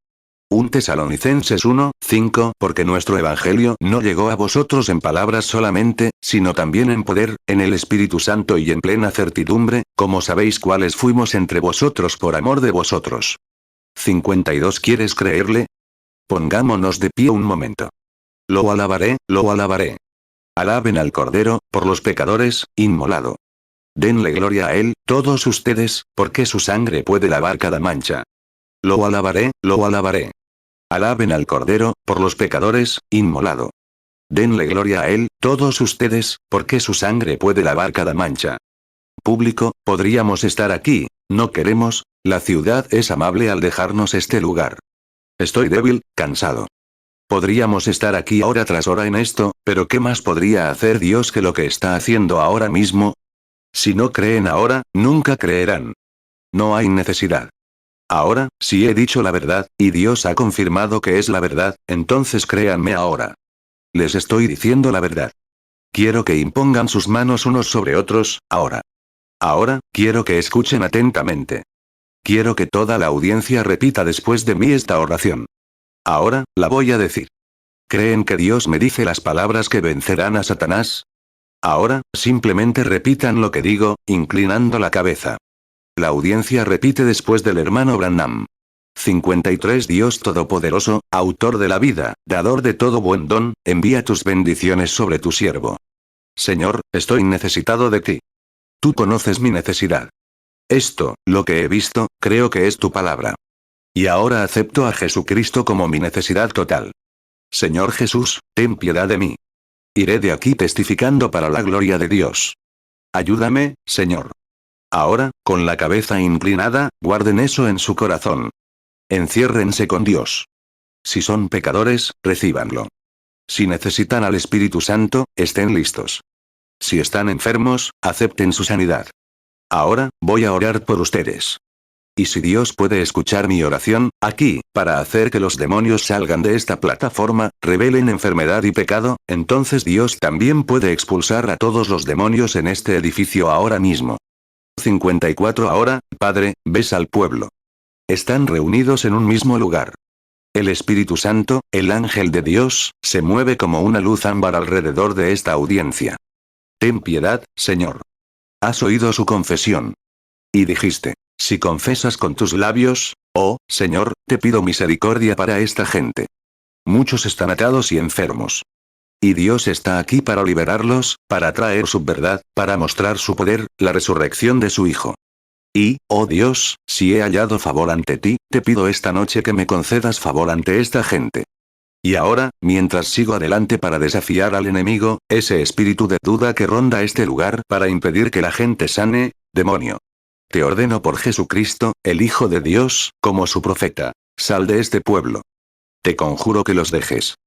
A: 1 Tesalonicenses 1, 5 porque nuestro evangelio no llegó a vosotros en palabras solamente, sino también en poder, en el Espíritu Santo y en plena certidumbre, como sabéis cuáles fuimos entre vosotros por amor de vosotros. 52 ¿Quieres creerle? Pongámonos de pie un momento. Lo alabaré, lo alabaré. Alaben al Cordero, por los pecadores, inmolado. Denle gloria a Él, todos ustedes, porque su sangre puede lavar cada mancha. Lo alabaré, lo alabaré. Alaben al Cordero, por los pecadores, inmolado. Denle gloria a Él, todos ustedes, porque su sangre puede lavar cada mancha. Público, podríamos estar aquí, no queremos, la ciudad es amable al dejarnos este lugar. Estoy débil, cansado. Podríamos estar aquí hora tras hora en esto, pero ¿qué más podría hacer Dios que lo que está haciendo ahora mismo? Si no creen ahora, nunca creerán. No hay necesidad. Ahora, si he dicho la verdad, y Dios ha confirmado que es la verdad, entonces créanme ahora. Les estoy diciendo la verdad. Quiero que impongan sus manos unos sobre otros, ahora. Ahora, quiero que escuchen atentamente. Quiero que toda la audiencia repita después de mí esta oración. Ahora, la voy a decir. ¿Creen que Dios me dice las palabras que vencerán a Satanás? Ahora, simplemente repitan lo que digo, inclinando la cabeza. La audiencia repite después del hermano Branham. 53 Dios Todopoderoso, autor de la vida, dador de todo buen don, envía tus bendiciones sobre tu siervo. Señor, estoy necesitado de ti. Tú conoces mi necesidad. Esto, lo que he visto, creo que es tu palabra. Y ahora acepto a Jesucristo como mi necesidad total. Señor Jesús, ten piedad de mí. Iré de aquí testificando para la gloria de Dios. Ayúdame, Señor. Ahora, con la cabeza inclinada, guarden eso en su corazón. Enciérrense con Dios. Si son pecadores, recíbanlo. Si necesitan al Espíritu Santo, estén listos. Si están enfermos, acepten su sanidad. Ahora, voy a orar por ustedes. Y si Dios puede escuchar mi oración, aquí, para hacer que los demonios salgan de esta plataforma, revelen enfermedad y pecado, entonces Dios también puede expulsar a todos los demonios en este edificio ahora mismo. 54 Ahora, Padre, ves al pueblo. Están reunidos en un mismo lugar. El Espíritu Santo, el ángel de Dios, se mueve como una luz ámbar alrededor de esta audiencia. Ten piedad, Señor. Has oído su confesión. Y dijiste, si confesas con tus labios, oh, Señor, te pido misericordia para esta gente. Muchos están atados y enfermos. Y Dios está aquí para liberarlos, para traer su verdad, para mostrar su poder, la resurrección de su Hijo. Y, oh Dios, si he hallado favor ante ti, te pido esta noche que me concedas favor ante esta gente. Y ahora, mientras sigo adelante para desafiar al enemigo, ese espíritu de duda que ronda este lugar para impedir que la gente sane, demonio. Te ordeno por Jesucristo, el Hijo de Dios, como su profeta. Sal de este pueblo. Te conjuro que los dejes.